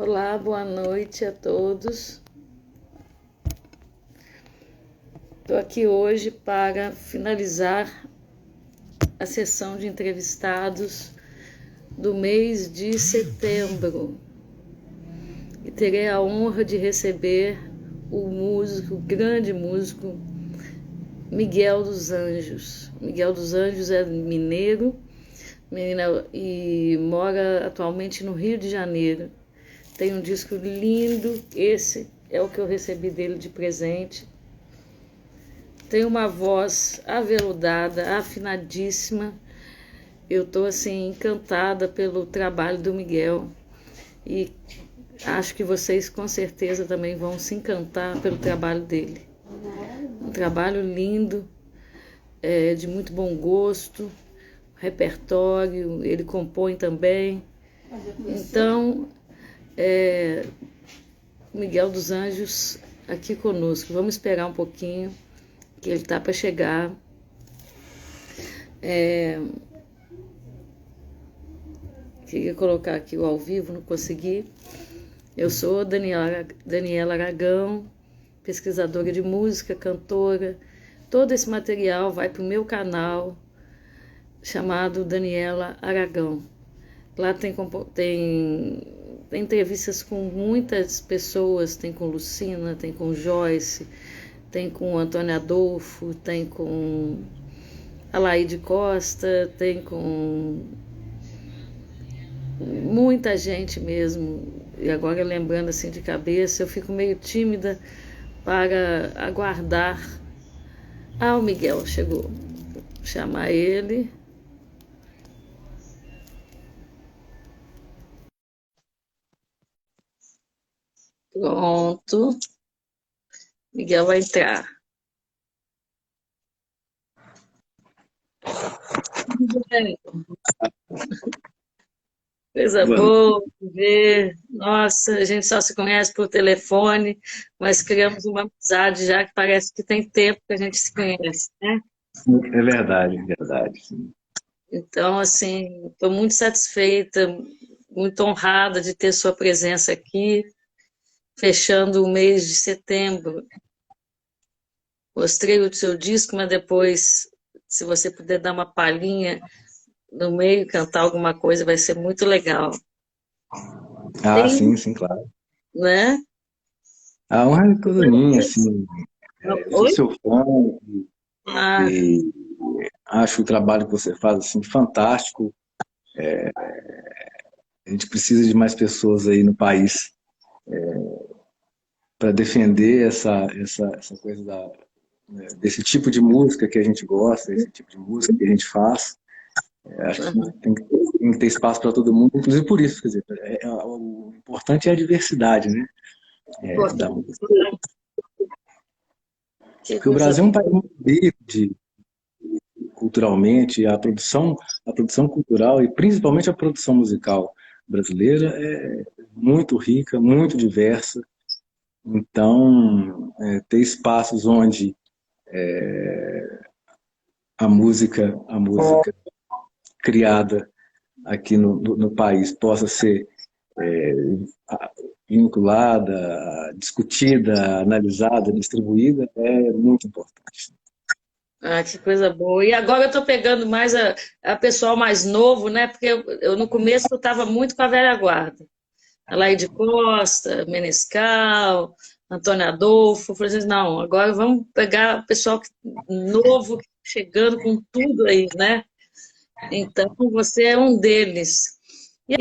Olá, boa noite a todos. Estou aqui hoje para finalizar a sessão de entrevistados do mês de setembro. E terei a honra de receber o grande músico Miguel dos Anjos. Miguel dos Anjos é mineiro e mora atualmente no Rio de Janeiro. Tem um disco lindo, esse é o que eu recebi dele de presente. Tem uma voz aveludada, afinadíssima. Eu estou assim encantada pelo trabalho do Miguel e acho que vocês com certeza também vão se encantar pelo trabalho dele. Um trabalho lindo, de muito bom gosto, repertório, ele compõe também. Então, Miguel dos Anjos aqui conosco. Vamos esperar um pouquinho, que ele está para chegar. Queria colocar aqui o ao vivo, não consegui. Eu sou Daniela Aragão, pesquisadora de música, cantora. Todo esse material vai para o meu canal, chamado Daniela Aragão. Lá tem entrevistas com muitas pessoas, tem com Lucina, tem com Joyce, tem com Antônio Adolfo, tem com Alaide Costa, tem com muita gente mesmo. E agora, lembrando assim de cabeça, eu fico meio tímida para aguardar. Ah, o Miguel chegou. Vou chamar ele. Pronto. Miguel vai entrar. Coisa Boa noite. boa ver. Nossa, a gente só se conhece por telefone, mas criamos uma amizade já que parece que tem tempo que a gente se conhece, né? É verdade, é verdade. Sim. Então, assim, estou muito satisfeita, muito honrada de ter sua presença aqui, fechando o mês de setembro. Mostrei o seu disco, mas depois, se você puder dar uma palhinha no meio, cantar alguma coisa, vai ser muito legal. Ah, Tem, sim, sim, claro. né? A honra é toda minha, assim. Eu sou Oi? seu fã Ah, e acho o trabalho que você faz, assim, fantástico. A gente precisa de mais pessoas aí no país para defender essa coisa desse tipo de música que a gente gosta, esse tipo de música que a gente faz. Acho que tem que ter espaço para todo mundo, inclusive por isso, quer dizer, o importante é a diversidade, né? Da importante. música. Que Porque o coisa Brasil é um boa. país muito rico culturalmente, a produção cultural e principalmente a produção musical brasileira é muito rica, muito diversa. Então, ter espaços onde a música criada aqui no país possa ser vinculada, discutida, analisada, distribuída, é muito importante. Ah, que coisa boa. E agora eu estou pegando mais a pessoal mais novo, né? Porque eu no começo eu estava muito com a velha guarda. Alaide Costa, Menescal, Antônio Adolfo. Eu falei assim, não, agora vamos pegar o pessoal novo, chegando com tudo aí, né? Então, você é um deles. E eu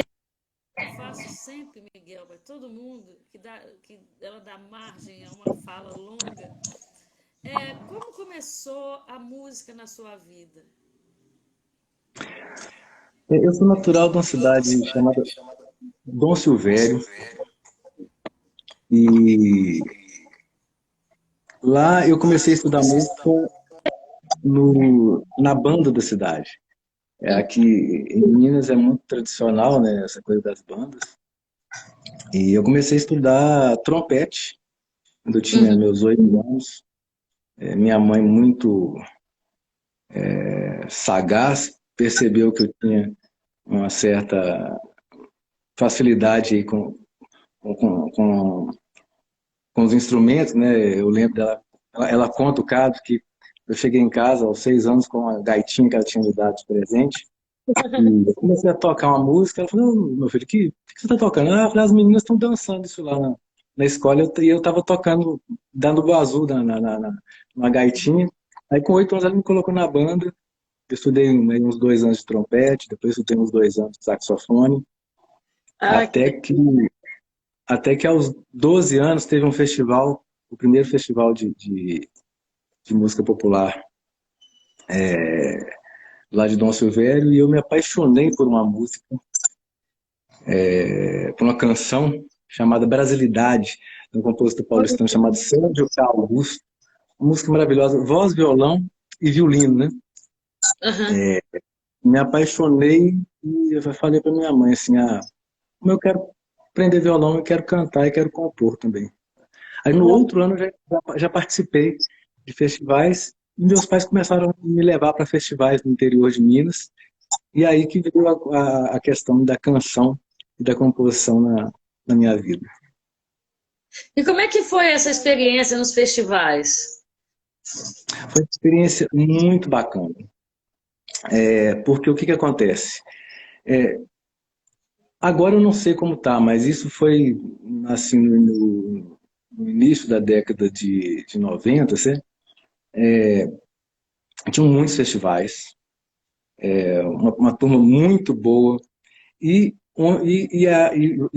faço sempre, Miguel, para todo mundo que ela dá margem a uma fala longa. Como começou a música na sua vida? Eu sou natural de uma cidade chamada Dom Silvério e lá eu comecei a estudar música na banda da cidade. Aqui em Minas é muito tradicional, né, essa coisa das bandas. E eu comecei a estudar trompete quando eu tinha Uhum. meus 8 anos. Minha mãe, muito sagaz, percebeu que eu tinha uma certa facilidade aí com, com os instrumentos, né? Eu lembro dela, ela conta o caso que eu cheguei em casa aos 6 anos com a gaitinha que ela tinha me dado de presente, e eu comecei a tocar uma música. Ela falou: "Ô, meu filho, que você está tocando?" Ah, eu falei: "As meninas estão dançando isso lá na escola, e eu estava tocando, dando o azul na gaitinha." Aí com 8 anos ela me colocou na banda. Eu estudei aí uns 2 anos de trompete, depois eu tenho uns 2 anos de saxofone, Ah, que até que, até que aos 12 anos teve um festival, o primeiro festival de música popular lá de Dom Silvério, e eu me apaixonei por uma música, por uma canção chamada Brasilidade, de um compositor paulistano chamado Sérgio K. Augusto. Uma música maravilhosa, voz, violão e violino, né? aham. Me apaixonei e eu falei para minha mãe assim: "Ah, como eu quero aprender violão, eu quero cantar e quero compor também." Aí no outro ano eu já participei de festivais, e meus pais começaram a me levar para festivais no interior de Minas, e aí que veio a questão da canção e da composição na minha vida. E como é que foi essa experiência nos festivais? Foi uma experiência muito bacana, porque o que que acontece? Agora eu não sei como tá, mas isso foi assim no início da década de 90, assim, tinham muitos festivais, uma turma muito boa. E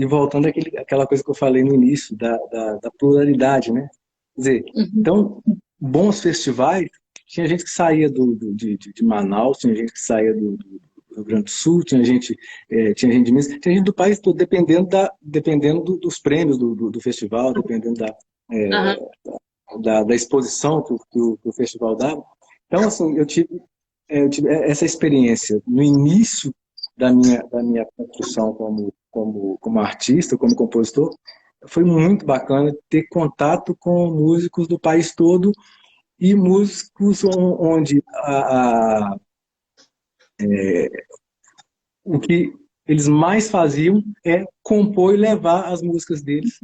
voltando àquela coisa que eu falei no início, da pluralidade, né? Quer dizer, Uhum. então, bons festivais, tinha gente que saía de Manaus, tinha gente que saía do Rio Grande do Sul, tinha gente de Minas, tinha gente do país todo, dependendo dos prêmios do festival, dependendo Aham. da exposição que o festival dava. Então, assim, eu tive essa experiência no início da minha construção como artista, como compositor. Foi muito bacana ter contato com músicos do país todo, e músicos onde o que eles mais faziam é compor e levar as músicas deles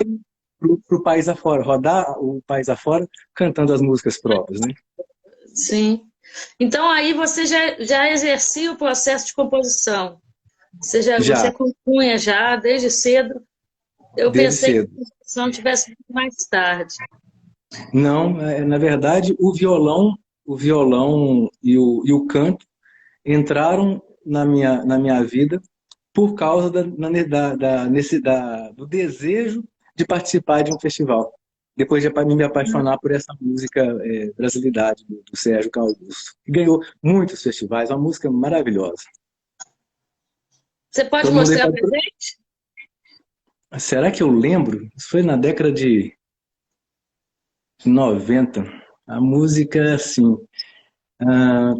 para o país afora, rodar o país afora cantando as músicas próprias, né? Sim. Então aí você já exercia o processo de composição. Você Já, compunha já desde cedo. Eu desde pensei que a cedo. composição tivesse vindo mais tarde. Não, na verdade, o violão e o canto entraram na minha vida por causa do desejo de participar de um festival. Depois de me apaixonar por essa música, Brasilidade, do Sérgio Carlos Augusto, que ganhou muitos festivais, uma música maravilhosa. Você pode Todo mundo aí mostrar pode... para gente? Será que eu lembro? Isso foi na década de 90. A música, assim,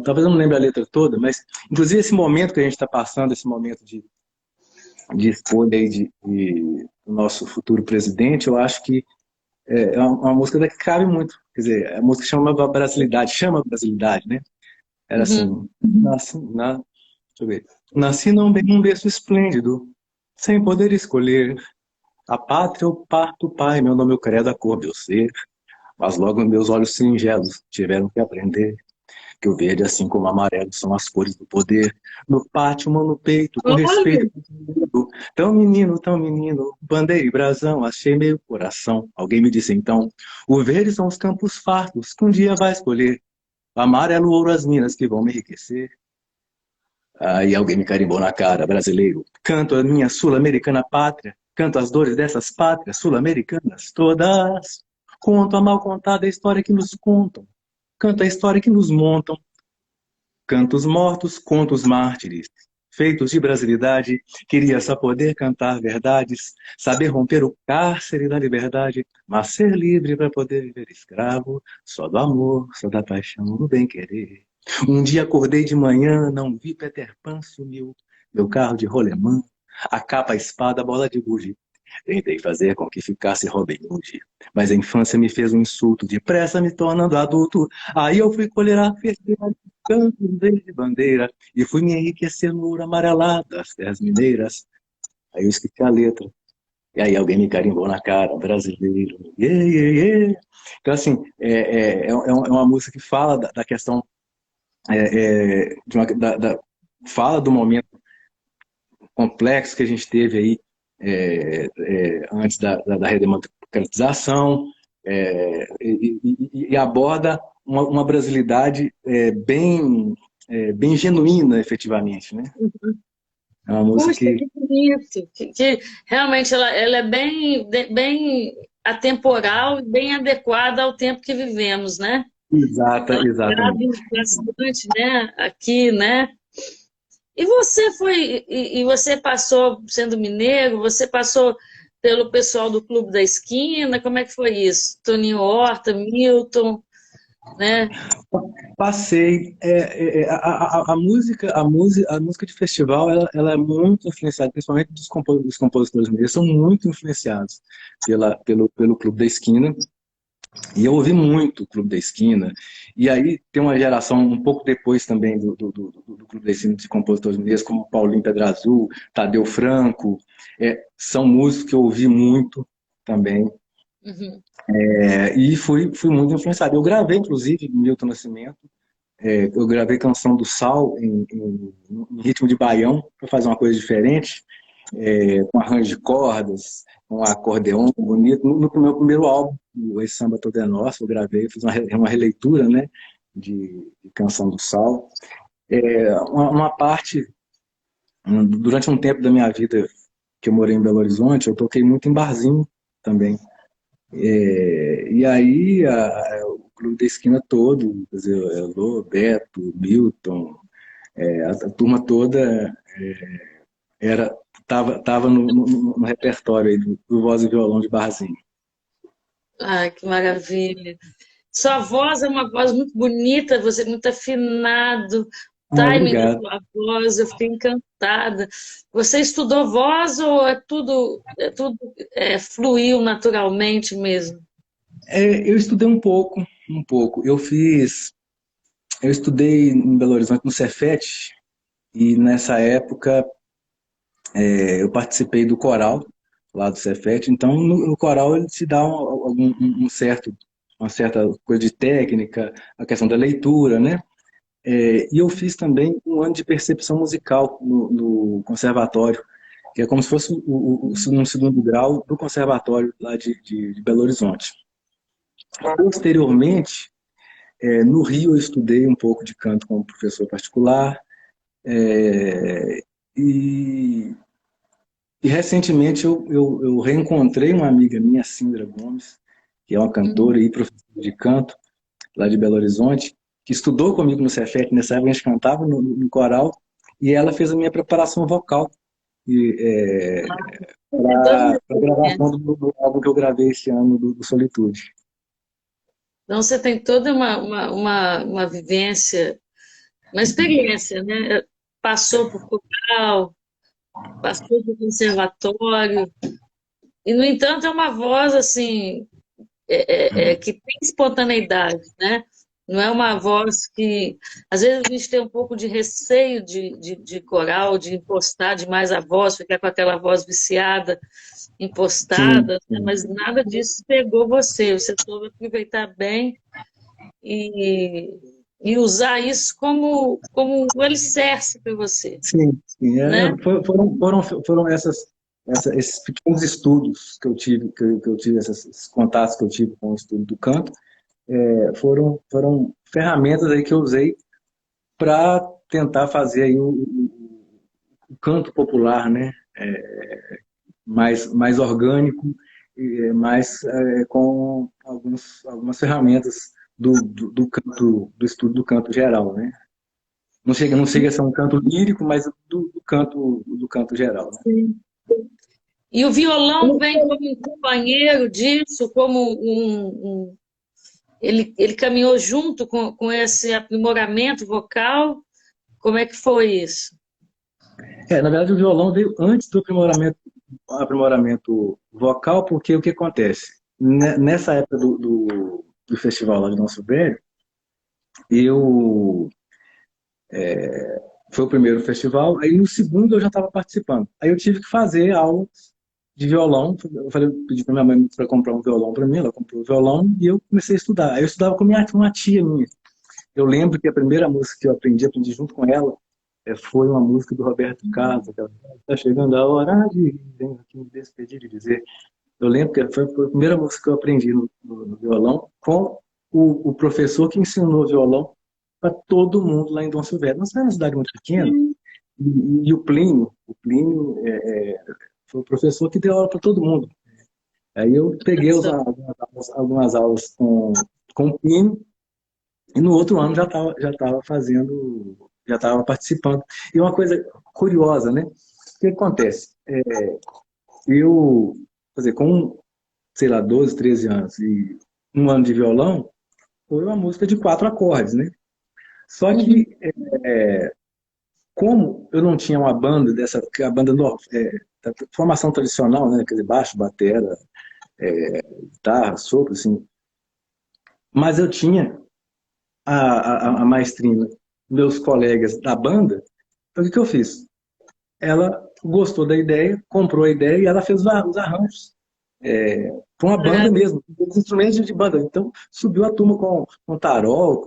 talvez eu não lembre a letra toda, mas inclusive esse momento que a gente está passando, esse momento de escolha aí do nosso futuro presidente, eu acho que é uma música que cabe muito. Quer dizer, a música chama Brasilidade, né? Era Uhum. assim: deixa eu ver. Nasci num berço esplêndido, sem poder escolher. A pátria eu parto, pai, meu nome eu credo, a cor meu ser. Mas logo meus olhos singelos tiveram que aprender que o verde, assim como o amarelo, são as cores do poder. No pátio, mão no peito, com Olha, respeito. Tão menino, bandeira e brasão, achei meio coração. Alguém me disse então: o verde são os campos fartos, que um dia vai escolher. Amarelo, ouro, as minas que vão me enriquecer. Aí alguém me carimbou na cara: brasileiro. Canto a minha sul-americana pátria, canto as dores dessas pátrias sul-americanas todas. Conto a mal contada história que nos contam, canto a história que nos montam. Cantos mortos, contos mártires, feitos de brasilidade, queria só poder cantar verdades, saber romper o cárcere da liberdade, mas ser livre para poder viver escravo, só do amor, só da paixão, do bem-querer. Um dia acordei de manhã, não vi Peter Pan sumiu, meu carro de rolemã, a capa, a espada, a bola de gude. Tentei fazer com que ficasse Robin Hood, mas a infância me fez um insulto, depressa me tornando adulto. Aí eu fui colher a felicidade de campos verde bandeira e fui me enriquecer no ouro amarelado das terras mineiras. Aí eu esqueci a letra. E aí alguém me carimbou na cara, brasileiro, yeah, yeah, yeah. Então, assim, é uma música que fala da questão, fala do momento complexo que a gente teve aí antes da redemocratização, e aborda uma brasilidade bem genuína, efetivamente, né? É uma música Puxa, que... que bonito. Que realmente ela é bem atemporal e bem adequada ao tempo que vivemos, né? Exatamente. Cabe bastante, né? Aqui, né? E você e você passou, sendo mineiro, você passou pelo pessoal do Clube da Esquina, como é que foi isso? Toninho Horta, Milton, né? Passei. A música de festival, ela é muito influenciada, principalmente dos compositores mesmo, são muito influenciados pelo Clube da Esquina. E eu ouvi muito o Clube da Esquina. E aí tem uma geração um pouco depois também do Clube da Esquina de compositores mineiros, como Paulinho Pedra Azul, Tadeu Franco. São músicos que eu ouvi muito também. Uhum. E fui muito influenciado. Eu gravei, inclusive, Milton Nascimento. Eu gravei Canção do Sal em ritmo de baião, para fazer uma coisa diferente, com arranjo de cordas, um acordeon bonito. No meu primeiro álbum, o Esse Samba Todo é Nosso, eu gravei, fiz uma releitura, né, de Canção do Sal. Uma parte, durante um tempo da minha vida que eu morei em Belo Horizonte, eu toquei muito em barzinho também. E aí o Clube da Esquina todo, quer dizer, Elô, Beto, Milton, a turma toda era tava no repertório aí do voz e violão de barzinho. Ai, que maravilha. Sua voz é uma voz muito bonita, você é muito afinado, Ah, timing da obrigado. sua voz, eu fiquei encantada. Você estudou voz ou fluiu naturalmente mesmo? Eu estudei um pouco. Eu estudei em Belo Horizonte no Cefet e nessa época eu participei do coral lá do Cefet. Então no coral ele te dá uma certa coisa de técnica, a questão da leitura, né? E eu fiz também um ano de percepção musical no conservatório, que é como se fosse um segundo grau do conservatório lá de Belo Horizonte. Posteriormente, no Rio eu estudei um pouco de canto como professor particular, é, e, e recentemente eu reencontrei uma amiga minha, Cindra Gomes, que é uma cantora e professora de canto lá de Belo Horizonte, que estudou comigo no Cefet, nessa época a gente cantava no coral, e ela fez a minha preparação vocal Tem toda uma para a gravação experiência. do álbum que eu gravei esse ano, do Solitude. Então você tem toda uma vivência, uma experiência, né? Passou por coral, passou por conservatório, e, no entanto, é uma voz assim que tem espontaneidade, né? Não é uma voz que. Às vezes a gente tem um pouco de receio de coral, de impostar demais a voz, ficar com aquela voz viciada, Sim, impostada, né? sim. Mas nada disso pegou você. Você soube aproveitar bem e, e usar isso como um alicerce para você, Sim, sim. né? Foram esses pequenos estudos que eu tive, que eu tive esses contatos que eu tive com o estudo do canto, foram ferramentas aí que eu usei para tentar fazer aí o canto popular, né? Mais orgânico, e mais com algumas ferramentas do canto, do estudo do canto geral, né? Não chega a ser um canto lírico, mas do canto geral, né? E o violão vem como um companheiro disso, ele caminhou junto com esse aprimoramento vocal. Como é que foi isso? Na verdade, o violão veio antes do aprimoramento vocal, porque o que acontece? Nessa época do festival lá de Nosso Velho, eu foi o primeiro festival, aí no segundo eu já estava participando. Aí eu tive que fazer aulas de violão. Eu falei, eu pedi para minha mãe para comprar um violão para mim, ela comprou o violão e eu comecei a estudar. Aí eu estudava com uma tia minha. Eu lembro que a primeira música que eu aprendi junto com ela, foi uma música do Roberto Carlos, aquela, tá chegando a hora de venho aqui me despedir e dizer. Eu lembro que foi a primeira música que eu aprendi no violão com o professor que ensinou violão para todo mundo lá em Dom Silvério. Nós era uma cidade muito pequena, e o Plínio foi o professor que deu aula para todo mundo. Aí eu peguei algumas aulas com o Plínio, e no outro ano já tava fazendo, já estava participando. E uma coisa curiosa, né? O que acontece? Eu, quer dizer, com, sei lá, 12, 13 anos e um ano de violão, foi uma música de 4 acordes, né? Só que, como eu não tinha uma banda a banda da formação tradicional, né? Quer dizer, baixo, batera, guitarra, sopro, assim. Mas eu tinha a maestrina, meus colegas da banda. Então, o que eu fiz? Ela gostou da ideia, comprou a ideia e ela fez os arranjos. Com a banda mesmo, os instrumentos de banda. Então, subiu a turma com tarol,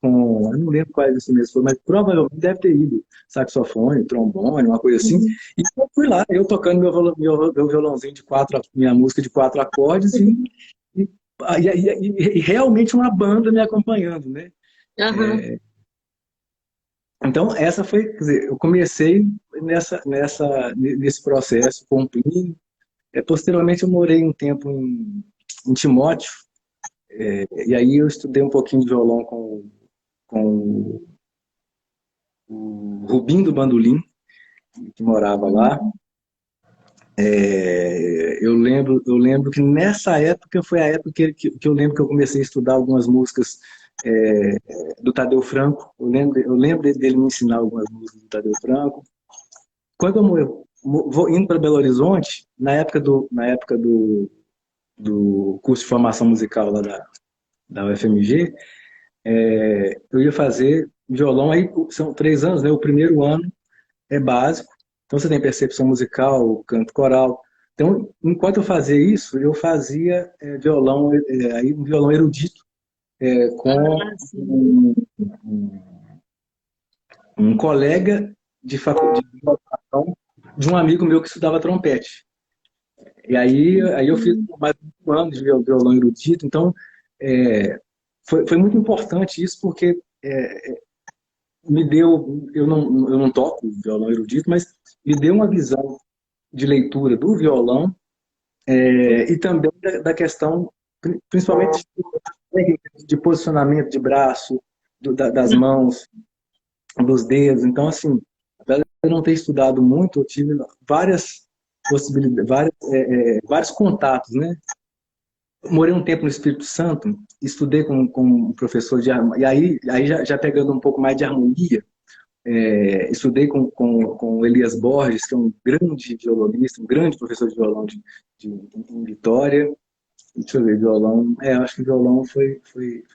eu não lembro quais instrumentos foram, mas provavelmente deve ter ido saxofone, trombone, uma coisa assim. E eu fui lá, eu tocando meu violãozinho minha música de 4 acordes e, e realmente uma banda me acompanhando, né? Uhum. Então, essa foi, quer dizer, eu comecei nesse processo com o Plínio. Posteriormente, eu morei um tempo em Timóteo, e aí eu estudei um pouquinho de violão com o Rubinho do Bandolim, que morava lá. Eu lembro que nessa época foi a época que eu lembro que eu comecei a estudar algumas músicas do Tadeu Franco. Eu lembro dele me ensinar algumas músicas do Tadeu Franco. Quando eu vou indo para Belo Horizonte, na época do curso de formação musical lá da UFMG, eu ia fazer violão. Aí são 3 anos, né? O primeiro ano é básico, então você tem percepção musical, canto coral. Então, enquanto eu fazia isso, eu fazia violão, aí um violão erudito, com um colega de faculdade de um amigo meu que estudava trompete. E aí eu fiz mais um ano de violão erudito. Então, foi muito importante isso, porque me deu, eu não toco violão erudito, mas me deu uma visão de leitura do violão, e também da questão, principalmente de posicionamento de braço, das mãos, dos dedos. Então, assim, apesar de eu não ter estudado muito, eu tive várias possibilidades, vários contatos, né? Morei um tempo no Espírito Santo, estudei com um professor de harmonia, e aí já pegando um pouco mais de harmonia. Estudei com Elias Borges, que é um grande violonista, um grande professor de violão em Vitória. Deixa eu ver, violão. Acho que violão foi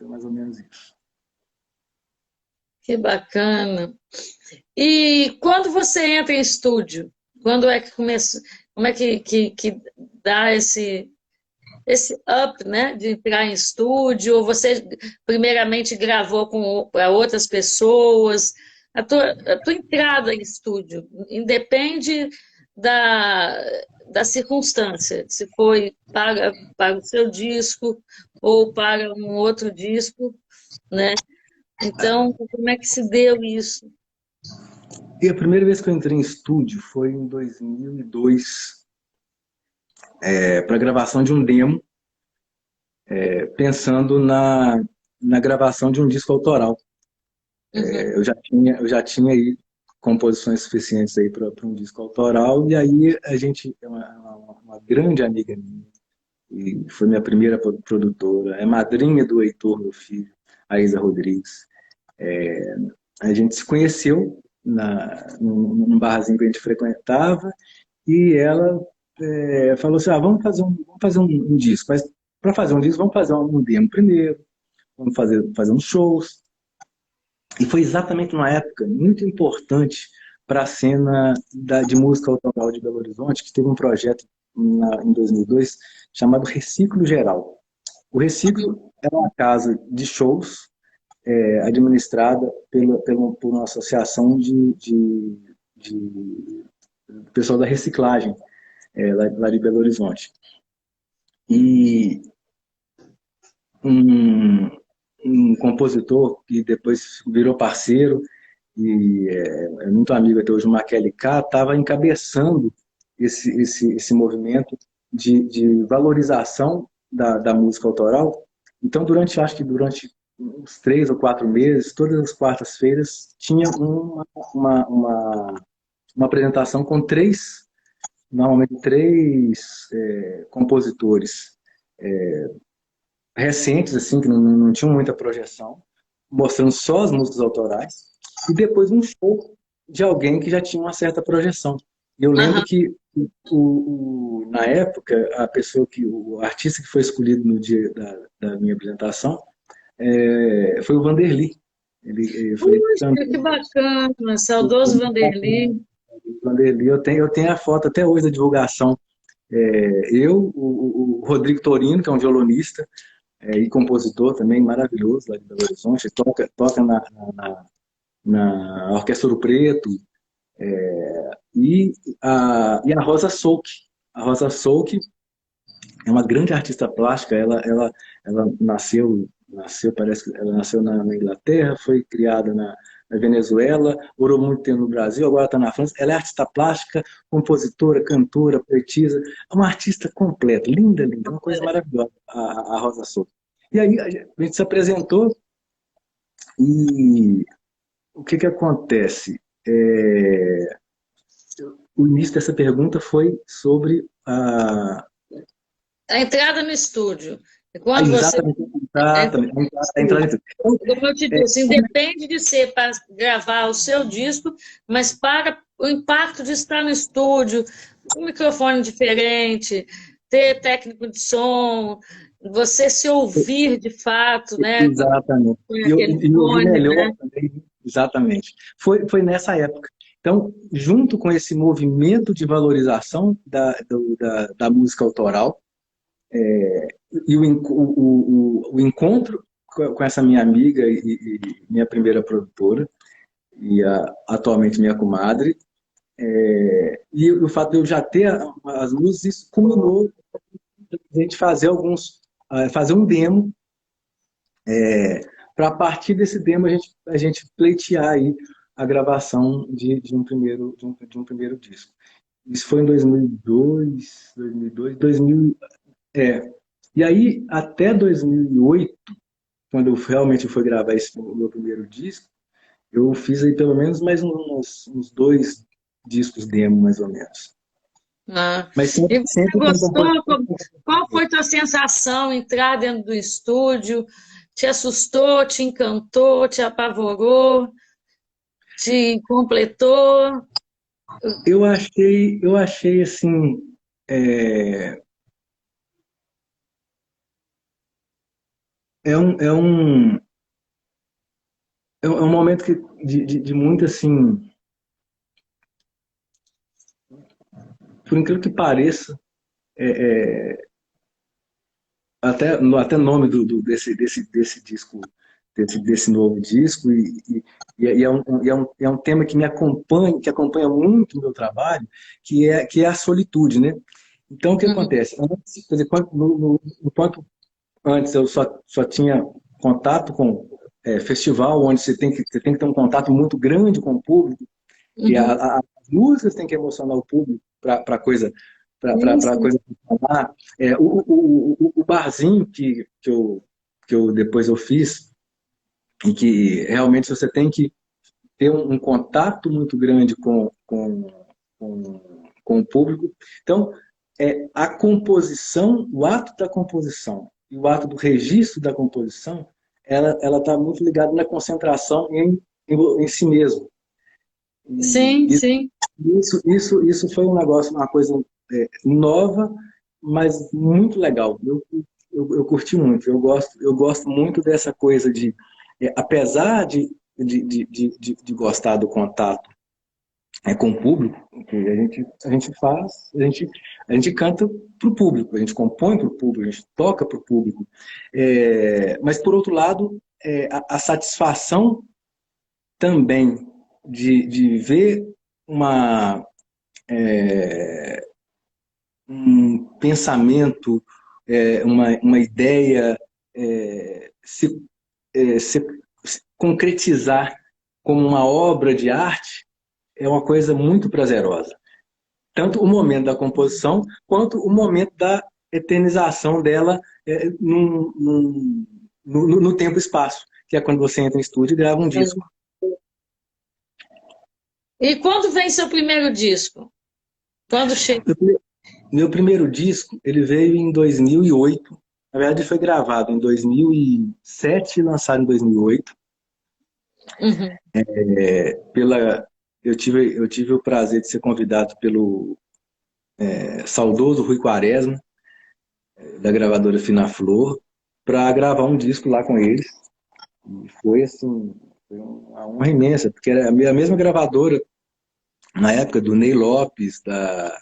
mais ou menos isso. Que bacana. E quando você entra em estúdio, quando é que começa, como é que dá esse up, né, de entrar em estúdio? Ou você primeiramente gravou para outras pessoas? A tua entrada em estúdio independe da, da circunstância, se foi para o seu disco ou para um outro disco, né? Então, como é que se deu isso? E a primeira vez que eu entrei em estúdio foi em 2002, para gravação de um demo, pensando na gravação de um disco autoral. Eu já tinha aí composições suficientes aí para um disco autoral, e aí a gente, uma grande amiga minha, e foi minha primeira produtora, é madrinha do Heitor, meu filho, a Isa Rodrigues. A gente se conheceu num barzinho que a gente frequentava, e ela falou assim, vamos fazer um disco, mas para fazer um disco vamos fazer um demo primeiro, vamos fazer uns shows. E foi exatamente uma época muito importante para a cena de música autoral de Belo Horizonte, que teve um projeto em 2002, chamado Reciclo Geral. O Reciclo era uma casa de shows administrada por uma associação de pessoal da reciclagem, lá de Belo Horizonte. E um compositor que depois virou parceiro e é muito amigo até hoje, o Maquele K, estava encabeçando esse movimento de valorização da música autoral. Então, acho que durante uns 3 ou 4 meses, todas as quartas-feiras, tinha uma apresentação com normalmente três compositores recentes, assim, que não tinham muita projeção, mostrando só as músicas autorais, e depois um show de alguém que já tinha uma certa projeção. E eu lembro que, na época, o artista que foi escolhido no dia da minha apresentação foi o Vanderly. Ele foi Que bacana, saudoso Vanderly. Vanderly, eu tenho a foto até hoje da divulgação. O Rodrigo Torino, que é um violonista e compositor também maravilhoso lá de Belo Horizonte, toca na Orquestra Ouro Preto, e a Rosa Souk. A Rosa Souk é uma grande artista plástica. Ela nasceu, parece que ela nasceu na Inglaterra, foi criada na Venezuela, morou muito tempo no Brasil, agora está na França. Ela é artista plástica, compositora, cantora, poetisa, é uma artista completa, linda, linda, uma coisa maravilhosa, a Rosa Souk. E aí a gente se apresentou e o que acontece? O início dessa pergunta foi sobre a entrada no estúdio. Quando exatamente, você... Como eu te disse, independe de ser para gravar o seu disco, mas para o impacto de estar no estúdio, um microfone diferente, ter técnico de som, você se ouvir de fato, né? Exatamente. E ouvir melhor também, exatamente. Foi nessa época. Então, junto com esse movimento de valorização da música autoral, e o encontro com essa minha amiga e minha primeira produtora, e atualmente minha comadre, e o fato de eu já ter as músicas, isso culminou a gente fazer um demo, para a partir desse demo a gente pleitear aí a gravação de um primeiro disco. Isso foi em 2002, e aí, até 2008, quando eu realmente fui gravar o meu primeiro disco, eu fiz aí pelo menos mais uns 2 discos demo, mais ou menos. Mas sempre, e você gostou? Qual foi a tua sensação entrar dentro do estúdio? Te assustou, te encantou, te apavorou, te completou? Eu achei assim, é um momento de muito assim, por incrível que pareça, até nome desse disco, desse novo disco, é um tema que me acompanha, que acompanha muito o meu trabalho, que é a solitude, né? Então, o que acontece? Antes, quer dizer, enquanto antes eu só tinha contato com festival, onde você tem que ter um contato muito grande com o público, e as músicas têm que emocionar o público para a coisa funcionar. O barzinho que depois eu fiz, e que realmente você tem que ter um contato muito grande com o público. Então, a composição, o ato da composição e o ato do registro da composição, ela está muito ligada na concentração em si mesmo. Sim, sim. Isso foi um negócio, uma coisa nova, mas muito legal. Eu curti muito. Eu gosto muito dessa coisa de, apesar de gostar do contato com o público, que a gente faz, a gente canta para o público, a gente compõe para o público, a gente toca para o público. Mas, por outro lado, a satisfação também de ver um pensamento, uma ideia se, se concretizar como uma obra de arte é uma coisa muito prazerosa. Tanto o momento da composição, quanto o momento da eternização dela no tempo e espaço, que é quando você entra em estúdio e grava um disco. E quando vem seu primeiro disco? Quando chega? Meu primeiro disco, ele veio em 2008. Na verdade, ele foi gravado em 2007 e lançado em 2008. Uhum. Eu tive o prazer de ser convidado pelo saudoso Rui Quaresma, da gravadora Fina Flor, para gravar um disco lá com eles. E foi assim, foi uma honra imensa, porque era a mesma gravadora na época do Ney Lopes, da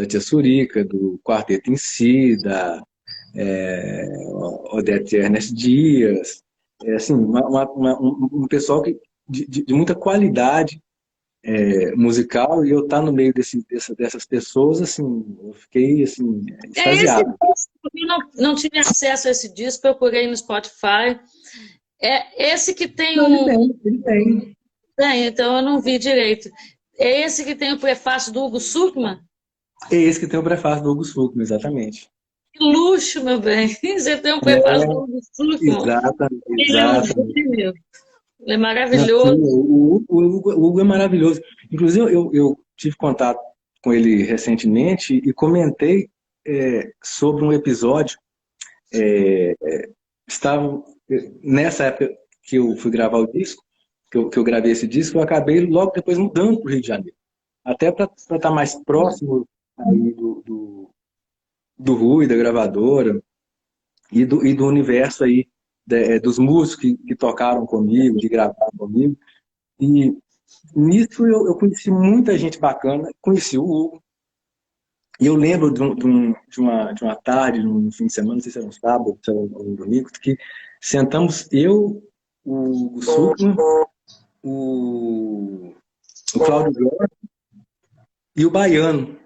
Tia Surica, do Quarteto em Si, da Odete Ernest Dias, assim, um pessoal de muita qualidade musical, e eu estar no meio dessas pessoas, assim, eu fiquei assim, É esse extasiado. disco, eu não tive acesso a esse disco, procurei no Spotify. É esse que tem Não, um. ele tem. Então eu não vi direito. É esse que tem o prefácio do Hugo Sukman? É esse que tem o prefácio do Hugo Sukma, exatamente. Que luxo, meu bem! Você tem um prefácio do Hugo Sukman. Exatamente, Ele é um exatamente. gênio. Ele é Não, sim, maravilhoso. O Hugo é maravilhoso. Inclusive, eu tive contato com ele recentemente e comentei sobre um episódio. Estava nessa época que eu fui gravar o disco, que eu gravei esse disco, eu acabei logo depois mudando para o Rio de Janeiro. Até para estar mais próximo aí do Rui, da gravadora, e do universo aí dos músicos que tocaram comigo, que gravaram comigo. E nisso eu conheci muita gente bacana, conheci o Hugo, e eu lembro de uma tarde, num fim de semana, não sei se era um sábado, se era um domingo, que sentamos eu, o Sukman, o, o Cláudio Jorge e o Baiano.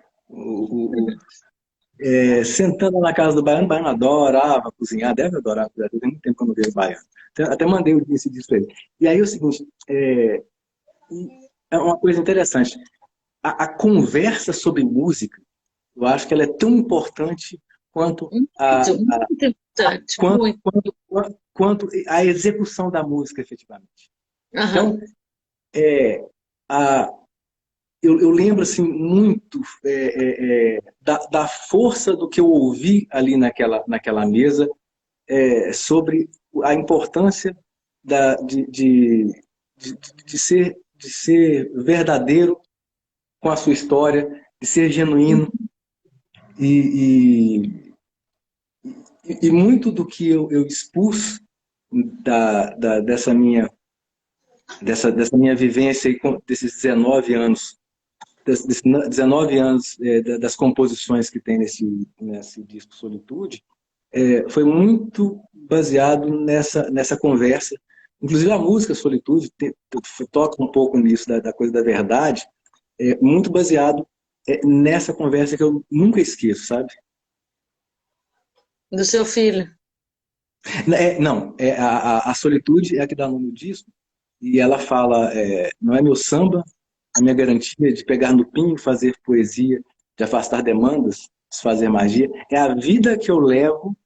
Sentando na casa do Baiano, o Baiano adorava cozinhar, deve adorar cozinhar, tem muito tempo que eu não vejo o Baiano. Até mandei esse disco para ele. E aí é o seguinte, é uma coisa interessante, a conversa sobre música, eu acho que ela é tão importante quanto Muito importante, muito. quanto a execução da música, efetivamente. Aham. Então, a, eu lembro assim, muito da força do que eu ouvi ali naquela mesa sobre a importância de ser verdadeiro com a sua história, de ser genuíno. E, e muito do que eu expus dessa minha vivência aí, desses 19 anos, desses 19 anos das composições que tem nesse disco Solitude, foi muito baseado nessa conversa. Inclusive a música Solitude toca um pouco nisso, da coisa da verdade, muito baseado nessa conversa que eu nunca esqueço, sabe? Do seu filho. Não, a Solitude é a que dá nome ao disco, e ela fala, não é meu samba, a minha garantia de pegar no pinho, fazer poesia, de afastar demandas, desfazer magia, é a vida que eu levo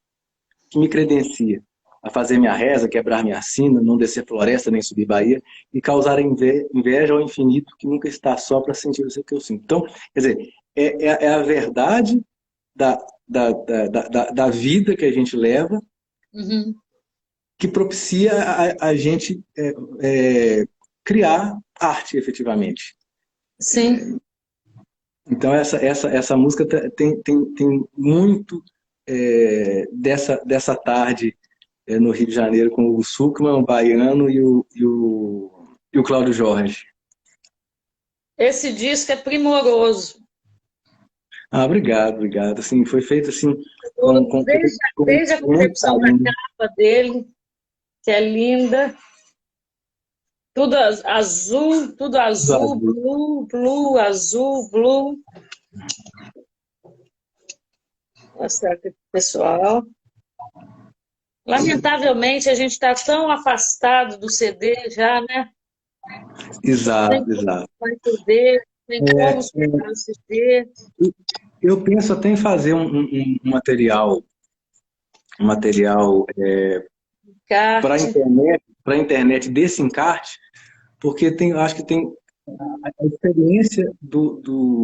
que me credencia a fazer minha reza, quebrar minha sina, não descer floresta nem subir Bahia, e causar inveja ao infinito que nunca está só para sentir o que eu sinto. Então, quer dizer, é a verdade da, da vida que a gente leva, Uhum. que propicia a gente criar arte, efetivamente. Sim. Então, essa música tem muito dessa tarde no Rio de Janeiro com o Sukman, o Baiano e o Cláudio Jorge. Esse disco é primoroso. Ah, obrigado, obrigado. Assim, foi feito assim com Desde a muito concepção da carinho. capa dele, que é linda, tudo azul, blue, azul, blue. Vou mostrar aqui pro pessoal. Lamentavelmente, a gente está tão afastado do CD já, né? Tem Exato, como exato. vai CD, tem como escutar o CD, Eu penso até em fazer um material kart. para internet desse encarte, porque acho que tem a experiência do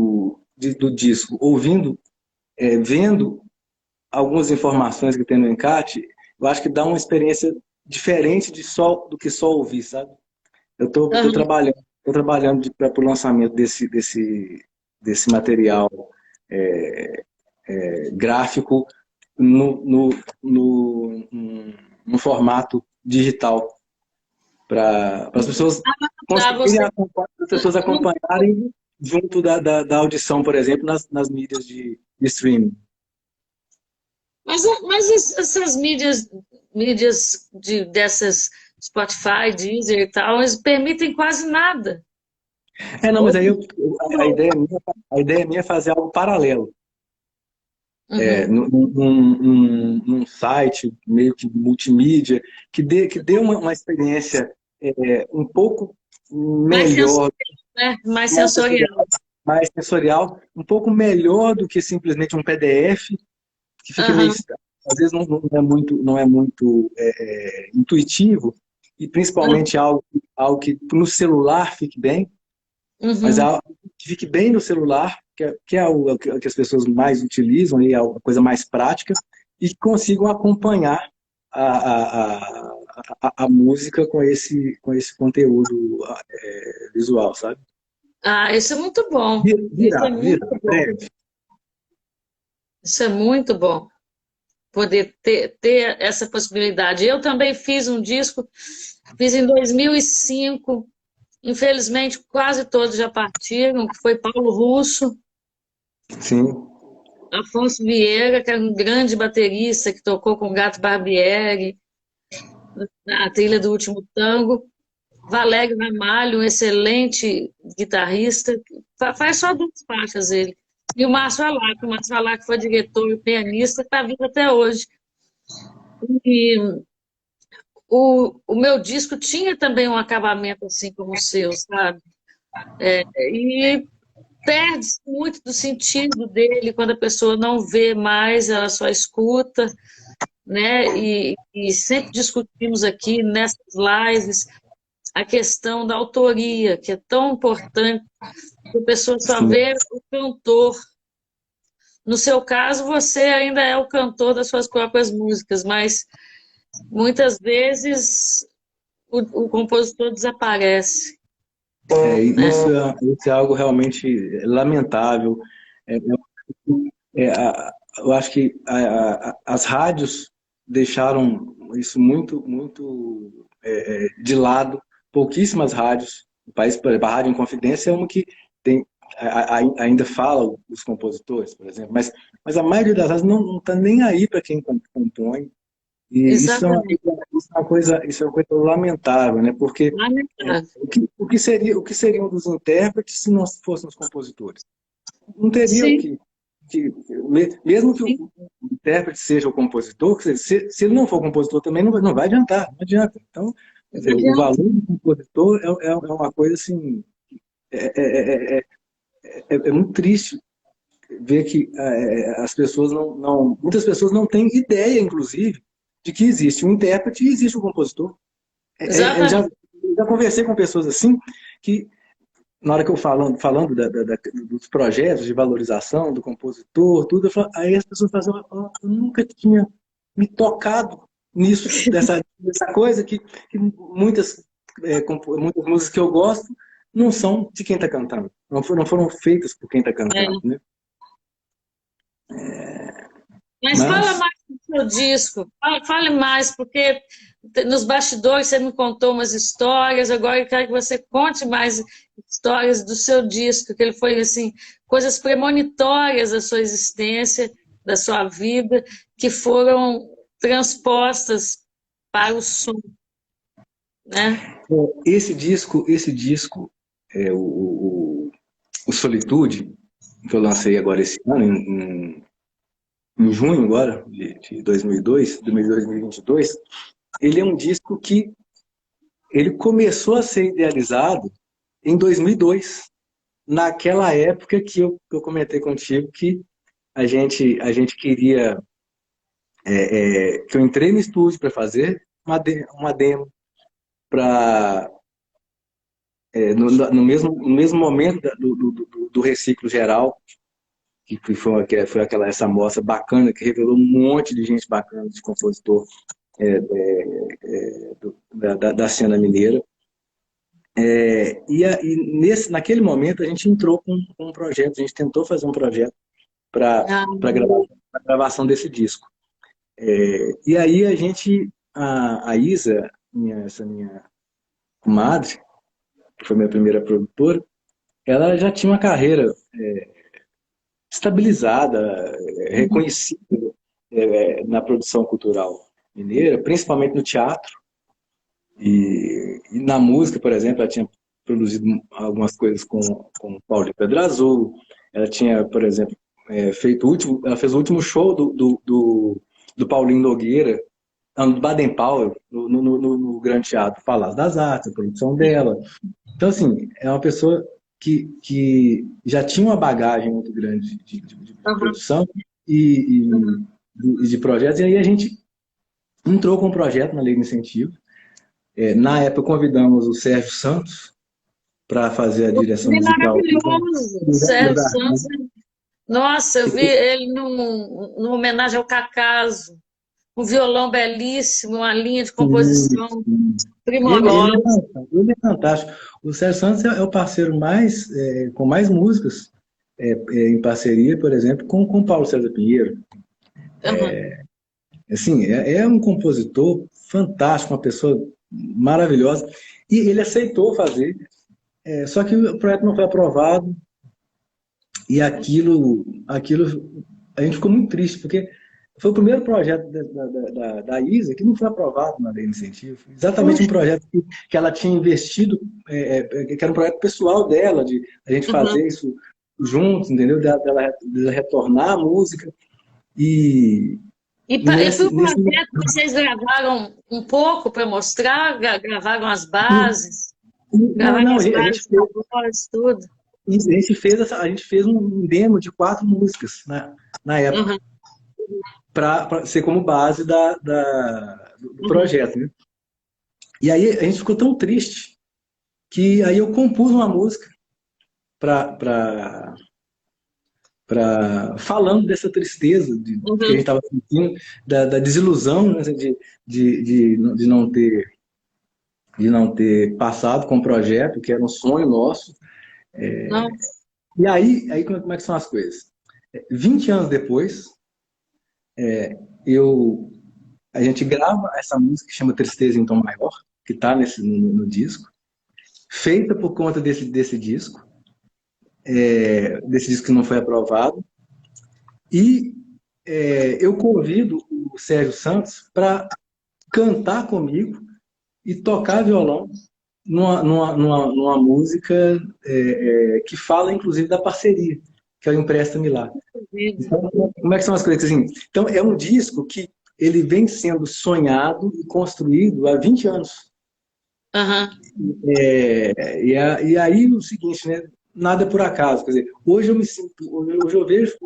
disco, ouvindo, vendo algumas informações que tem no encarte, eu acho que dá uma experiência diferente do que só ouvir, sabe? Eu tô trabalhando para o lançamento desse material gráfico no, no, no formato digital para as pessoas Para você. as pessoas acompanharem junto da audição, por exemplo, nas mídias de streaming. Mas essas mídias dessas Spotify, Deezer e tal, eles permitem quase nada. Não, mas aí a ideia minha é fazer algo paralelo. Uhum. Num site meio que multimídia, que dê uma experiência um pouco Mais melhor, sensorial, né? Mais mais sensorial, sensorial. mais sensorial, um pouco melhor do que simplesmente um PDF, que fica meio, Uhum. às vezes não é muito intuitivo, e principalmente algo que no celular fique bem, mas é Uhum. algo que fique bem no celular, que é o que as pessoas mais utilizam, e é a coisa mais prática, e que consigam acompanhar a música com esse conteúdo visual, sabe? Ah, isso é muito bom. Isso é muito bom. Breve. Isso é muito bom. Poder ter essa possibilidade. Eu também fiz um disco, fiz em 2005. Infelizmente, quase todos já partiram, que foi Paulo Russo, Sim, Afonso Vieira, que era um grande baterista que tocou com Gato Barbieri, na trilha do Último Tango. Valério Ramalho, um excelente guitarrista, faz só duas faixas ele. E o Márcio Alac foi diretor e pianista, está vivo até hoje. E o meu disco tinha também um acabamento assim como o seu, sabe? E perde muito do sentido dele quando a pessoa não vê mais, ela só escuta, né? E sempre discutimos aqui nessas lives a questão da autoria, que é tão importante, que a pessoa só sim. vê o cantor. No seu caso, você ainda é o cantor das suas próprias músicas, mas muitas vezes o compositor desaparece, né? Isso é algo realmente lamentável. É, eu acho que as rádios deixaram isso muito de lado. Pouquíssimas rádios, o país, por exemplo, a Rádio Inconfidência é uma que tem, ainda fala os compositores, por exemplo, mas a maioria das rádios não está nem aí para quem compõe. E Exatamente. isso é uma coisa lamentável, né? Porque Lamentável. o que seriam dos intérpretes se nós fôssemos compositores? Não teria o Sim, mesmo que o intérprete seja o compositor, quer dizer, se ele não for compositor também não vai adiantar, não adianta. Então, quer não dizer, o adianta. valor do compositor é uma coisa assim, é, é, é muito triste ver que as pessoas muitas pessoas não têm ideia, inclusive, de que existe um intérprete e existe um compositor. Eu Exatamente. já conversei com pessoas assim que na hora que eu falando dos projetos de valorização do compositor, tudo, aí as pessoas falam, eu nunca tinha me tocado nisso, dessa coisa que muitas músicas que eu gosto não são de quem está cantando, não foram feitas por quem está cantando, É. né? Mas fala Mas, mais seu disco. Fale mais, porque nos bastidores você me contou umas histórias, agora eu quero que você conte mais histórias do seu disco, que ele foi, assim, coisas premonitórias da sua existência, da sua vida, que foram transpostas para o som, né? Esse disco é o Solitude, que eu lancei agora esse ano, em junho agora, de 2022, ele é um disco que ele começou a ser idealizado em 2002, naquela época que eu comentei contigo que a gente queria, que eu entrei no estúdio para fazer uma demo, para no mesmo momento do reciclo geral, que foi essa mostra bacana, que revelou um monte de gente bacana, de compositor da cena mineira. Naquele momento a gente entrou com um projeto, a gente tentou fazer um projeto para Ah, a gravação desse disco. E aí a Isa, essa minha comadre, que foi minha primeira produtora, ela já tinha uma carreira estabilizada, reconhecida na produção cultural mineira, principalmente no teatro e na música, por exemplo, ela tinha produzido algumas coisas com Paulo de Pedra Azul, ela tinha, por exemplo, ela fez o último show do Paulinho Nogueira, não, do Baden Powell, no Grande Teatro Palácio das Artes, a produção dela. Então, assim, é uma pessoa que já tinha uma bagagem muito grande de aham. produção e de projetos, e aí a gente entrou com um projeto na Lei de Incentivo. Na época, convidamos o Sérgio Santos para fazer a direção Ele é musical maravilhoso, Sérgio Santos. Nossa, eu vi ele numa homenagem ao Cacaso. Um violão belíssimo, uma linha de composição Ele, ele, primorosa. é, fantástico, ele é fantástico. O Sérgio Santos é o parceiro com mais músicas em parceria, por exemplo, com o Paulo César Pinheiro. Aham. Assim, é um compositor fantástico, uma pessoa maravilhosa. E ele aceitou fazer, só que o projeto não foi aprovado. E aquilo a gente ficou muito triste, porque foi o primeiro projeto da Isa que não foi aprovado na lei de incentivo. Exatamente um Puxa, projeto que ela tinha investido, que era um projeto pessoal dela, de a gente aham. fazer isso juntos, entendeu? Dela retornar a música. E, E, e e foi nesse, um nesse projeto que vocês gravaram um pouco para mostrar, gravaram as bases, não, gravaram não, as a gente bases fez, da voz, tudo. a gente fez um demo de 4 músicas na época, Aham, para ser como base do uhum. projeto, né? E aí a gente ficou tão triste que aí eu compus uma música para falando dessa tristeza que a gente Uhum. estava sentindo, da desilusão, né, de não ter passado com o projeto, que era um sonho nosso. Nossa. E aí como é que são as coisas? 20 anos depois, eu, a gente grava essa música que chama Tristeza em Tom Maior, que está no disco, feita por conta desse disco, desse disco que não foi aprovado. E eu convido o Sérgio Santos para cantar comigo e tocar violão numa música que fala, inclusive, da parceria, que é o Empresta-me Lá. Então, como é que são as coisas? Assim, então, é um disco que ele vem sendo sonhado e construído há 20 anos. Aham. E aí o seguinte, né? Nada é por acaso. Quer dizer, hoje eu vejo,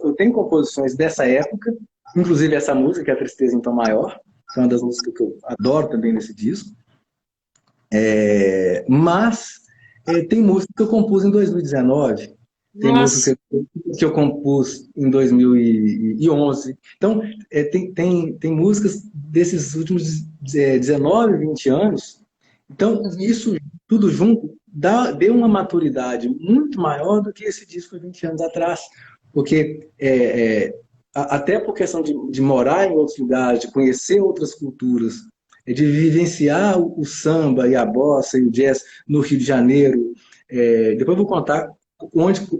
eu tenho composições dessa época, inclusive essa música, que é A Tristeza Então Maior, que é uma das músicas que eu adoro também nesse disco. Mas tem música que eu compus em 2019, tem Nossa. música que eu compus em 2011. Então, tem músicas desses últimos 19, 20 anos. Então, Uhum. isso tudo junto deu uma maturidade muito maior do que esse disco há 20 anos atrás. Porque até por questão de morar em outros lugares, de conhecer outras culturas, de vivenciar o samba e a bossa e o jazz no Rio de Janeiro. Depois eu vou contar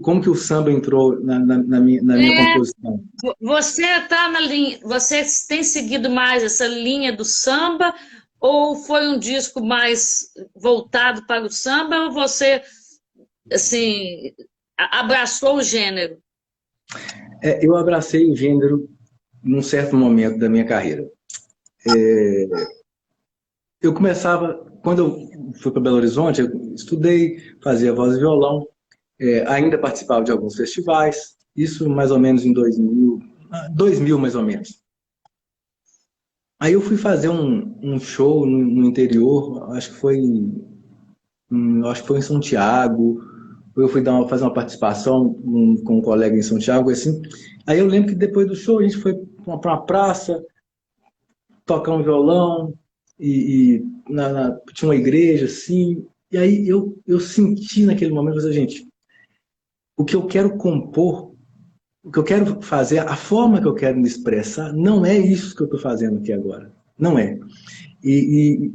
como que o samba entrou na minha composição. Você tá na linha, você tem seguido mais essa linha do samba ou foi um disco mais voltado para o samba ou você assim abraçou o gênero? Eu abracei o gênero num certo momento da minha carreira. Eu começava, quando eu fui para Belo Horizonte, eu estudei, fazia voz e violão, ainda participava de alguns festivais, isso mais ou menos em 2000 mais ou menos. Aí eu fui fazer um show no interior, acho que foi em Santiago, eu fui fazer uma participação com um colega em Santiago, assim. Aí eu lembro que depois do show a gente foi para uma praça, tocar um violão, tinha uma igreja, assim, e aí eu senti naquele momento, gente, o que eu quero compor, o que eu quero fazer, a forma que eu quero me expressar, não é isso que eu estou fazendo aqui agora. Não é. E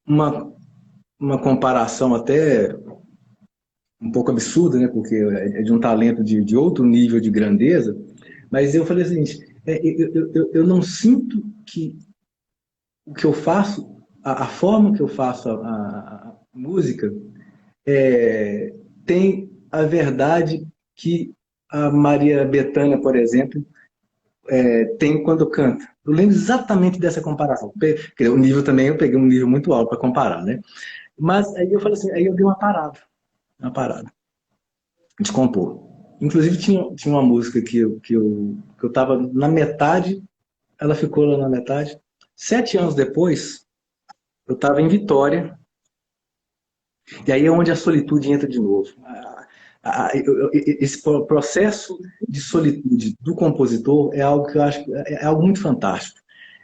uma comparação até um pouco absurda, né? Porque é de um talento de outro nível de grandeza, mas eu falei o seguinte, eu não sinto que o que eu faço, a forma que eu faço a música, tem a verdade que a Maria Bethânia, por exemplo, tem quando canta. Eu lembro exatamente dessa comparação. O nível também, eu peguei um nível muito alto para comparar, né? Mas aí eu falei assim, aí eu dei uma parada de compor. Inclusive tinha uma música que eu tava na metade, ela ficou lá na metade. 7 anos depois, eu estava em Vitória, e aí é onde a solitude entra de novo. Esse processo de solitude do compositor é algo que eu acho que é algo muito fantástico.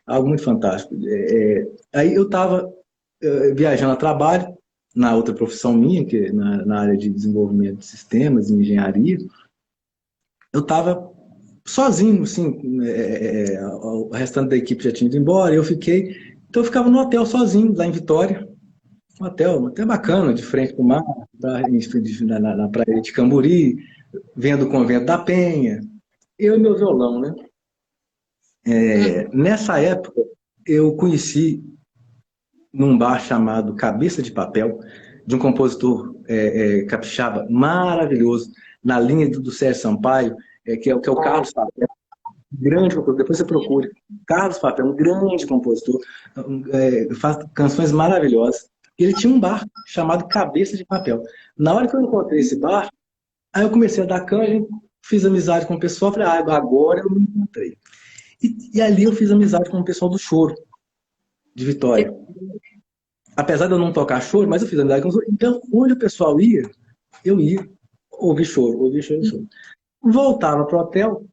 Algo muito fantástico. Aí eu estava viajando a trabalho, na outra profissão minha, que é na área de desenvolvimento de sistemas e engenharia, eu estava sozinho, assim, o restante da equipe já tinha ido embora, eu fiquei, então eu ficava no hotel sozinho, lá em Vitória, um hotel até bacana, de frente para o mar, na praia de Camburi, vendo o convento da Penha, eu e meu violão, né? Nessa época, eu conheci num bar chamado Cabeça de Papel, de um compositor capixaba maravilhoso, na linha do Sérgio Sampaio, que é o Carlos Papel, grande compositor, depois você procure. Carlos Papel, um grande compositor, faz canções maravilhosas. Ele tinha um bar chamado Cabeça de Papel. Na hora que eu encontrei esse bar, aí eu comecei a dar canja, fiz amizade com o pessoal, falei, agora eu me encontrei. E ali eu fiz amizade com o pessoal do Choro, de Vitória. Apesar de eu não tocar choro, mas eu fiz amizade com o Choro. Então, onde o pessoal ia, eu ia, ouvir choro, ouvir choro, choro. Voltava pro hotel,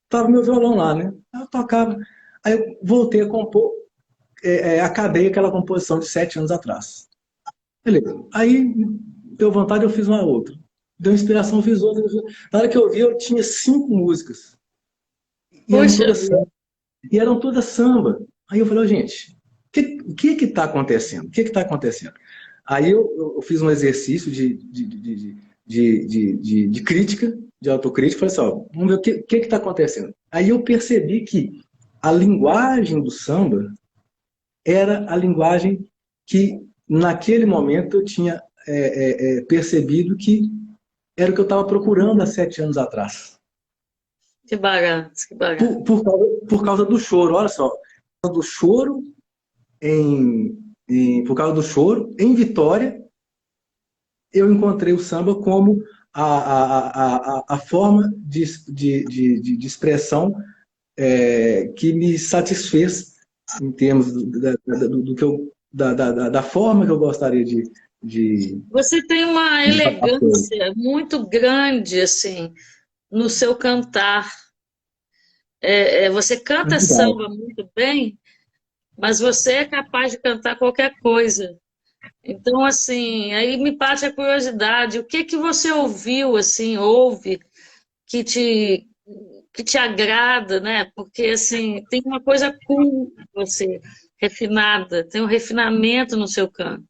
tava meu violão lá, né? Eu tocava. Aí eu voltei a compor, acabei aquela composição de 7 anos atrás. Beleza. Aí deu vontade, eu fiz uma outra. Deu inspiração, eu fiz outra. Na hora que eu vi, eu tinha 5 músicas. E eram Puxa, todas samba. E eram todas samba. Aí eu falei, gente, o que está acontecendo? O que está acontecendo? Aí eu fiz um exercício de crítica, de autocrítica, falei assim, ó, vamos ver o que está acontecendo. Aí eu percebi que a linguagem do samba era a linguagem que, naquele momento, eu tinha percebido que era o que eu estava procurando há 7 anos atrás. que barato, que barato. Por causa do choro, olha só, do choro por causa do choro, em Vitória, eu encontrei o samba como a forma de expressão que me satisfez em termos do que da forma que eu gostaria de Você tem uma falar as coisas. elegância muito grande, assim, no seu cantar. Você canta Obrigado. samba muito bem, mas você é capaz de cantar qualquer coisa. Então, assim, aí me bate a curiosidade, o que que você ouviu, assim, ouve, que te que te agrada, né? Porque assim, tem uma coisa cool em você, refinada, tem um refinamento no seu canto,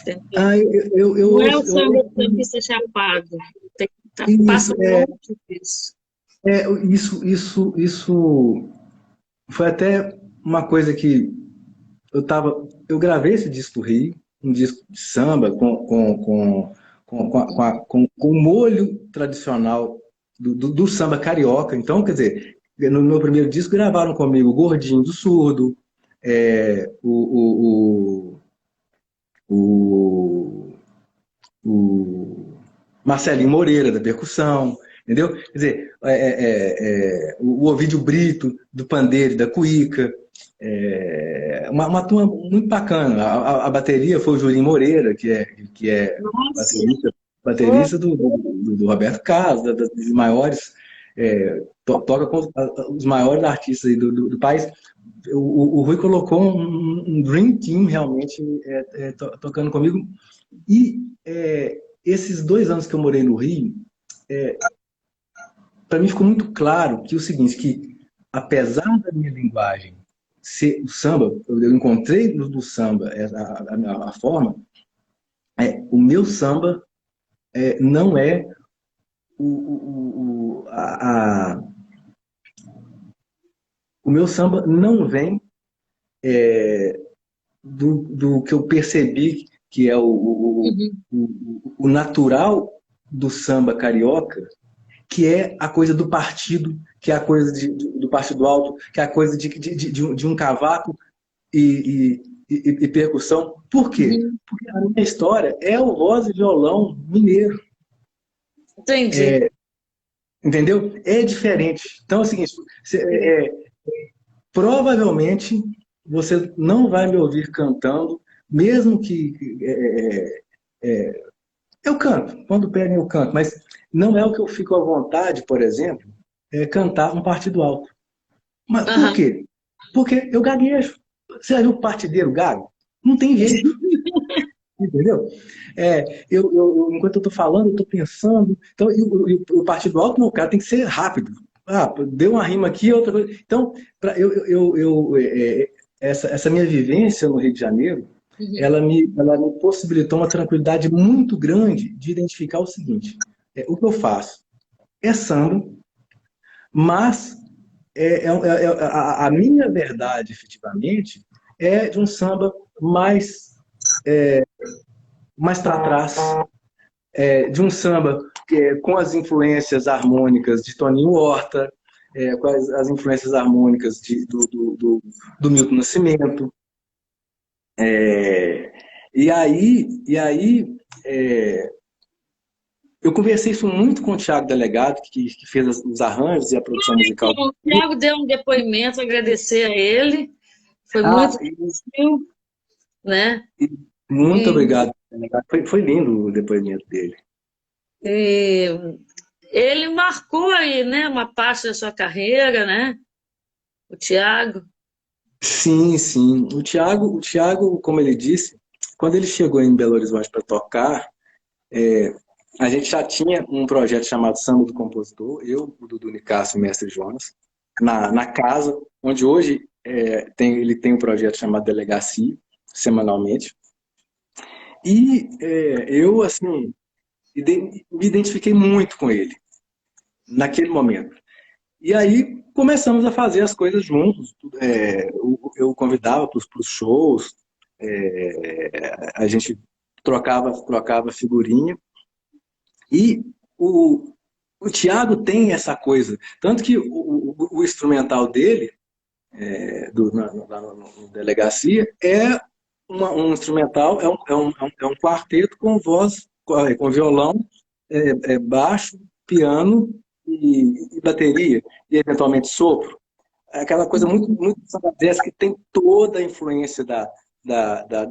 entendeu? Ah, Não é o eu samba do sambista chapado, tem, isso, passa longe disso. isso foi até uma coisa que eu gravei esse disco do Rio, um disco de samba com o molho tradicional do samba carioca. Então, quer dizer, no meu primeiro disco gravaram comigo o Gordinho do Surdo, é, o, o Marcelinho Moreira, da percussão, entendeu? Quer dizer, o Ovídio Brito, do pandeiro, da cuíca, uma turma muito bacana. A bateria foi o Julinho Moreira, que é Nossa, baterista, pô, baterista do Roberto Carlos, dos maiores, toca com os maiores artistas aí do país. O Rui colocou um Dream Team realmente tocando comigo. E esses 2 anos que eu morei no Rio, para mim ficou muito claro que o seguinte, que apesar da minha linguagem ser o samba, eu encontrei no samba a forma, o meu samba não é a, o meu samba não vem do que eu percebi que é uhum, o natural do samba carioca, que é a coisa do partido, que é a coisa do partido alto, que é a coisa de um cavaco e percussão. Por quê? uhum, Porque a minha história é o voz e violão mineiro, entendi. entendeu? É diferente. Então, é o seguinte, provavelmente você não vai me ouvir cantando, mesmo que eu canto, quando pedem eu canto, mas não é o que eu fico à vontade, por exemplo, cantar um partido alto. Mas por Aham. quê? Porque eu gaguejo. Você já viu o partideiro gago? Não tem jeito, entendeu? Enquanto eu estou falando, eu estou pensando. Então, o partido alto, não, cara, tem que ser rápido. Ah, deu uma rima aqui, outra coisa. Então, essa minha vivência no Rio de Janeiro, Uhum. ela me possibilitou uma tranquilidade muito grande de identificar o seguinte: o que eu faço é samba, mas a minha verdade, efetivamente, é de um samba mais para trás, de um samba com as influências harmônicas de Toninho Horta, com as influências harmônicas do Milton Nascimento. E aí eu conversei isso muito com o Thiago Delegado, que fez os arranjos e a produção musical. Então, o Thiago deu um depoimento, agradecer a ele, foi muito Ah, gentil, né? muito E, obrigado. Foi lindo o depoimento dele. e ele marcou aí, né, uma parte da sua carreira, né? O Thiago. Sim, sim. O Thiago, como ele disse, quando ele chegou em Belo Horizonte para tocar, a gente já tinha um projeto chamado Samba do Compositor, eu, o Dudu Nicásio e o Mestre Jonas, na casa, onde hoje ele tem um projeto chamado Delegacia, semanalmente. E eu, assim, me identifiquei muito com ele, naquele momento. E aí começamos a fazer as coisas juntos. Eu convidava para os shows, a gente trocava figurinha. E o Thiago tem essa coisa. Tanto que o instrumental dele, no Delegacia, é um instrumental, é um quarteto com voz, com violão, baixo, piano e bateria, e eventualmente sopro. É aquela coisa muito, muito sambadesca que tem toda a influência da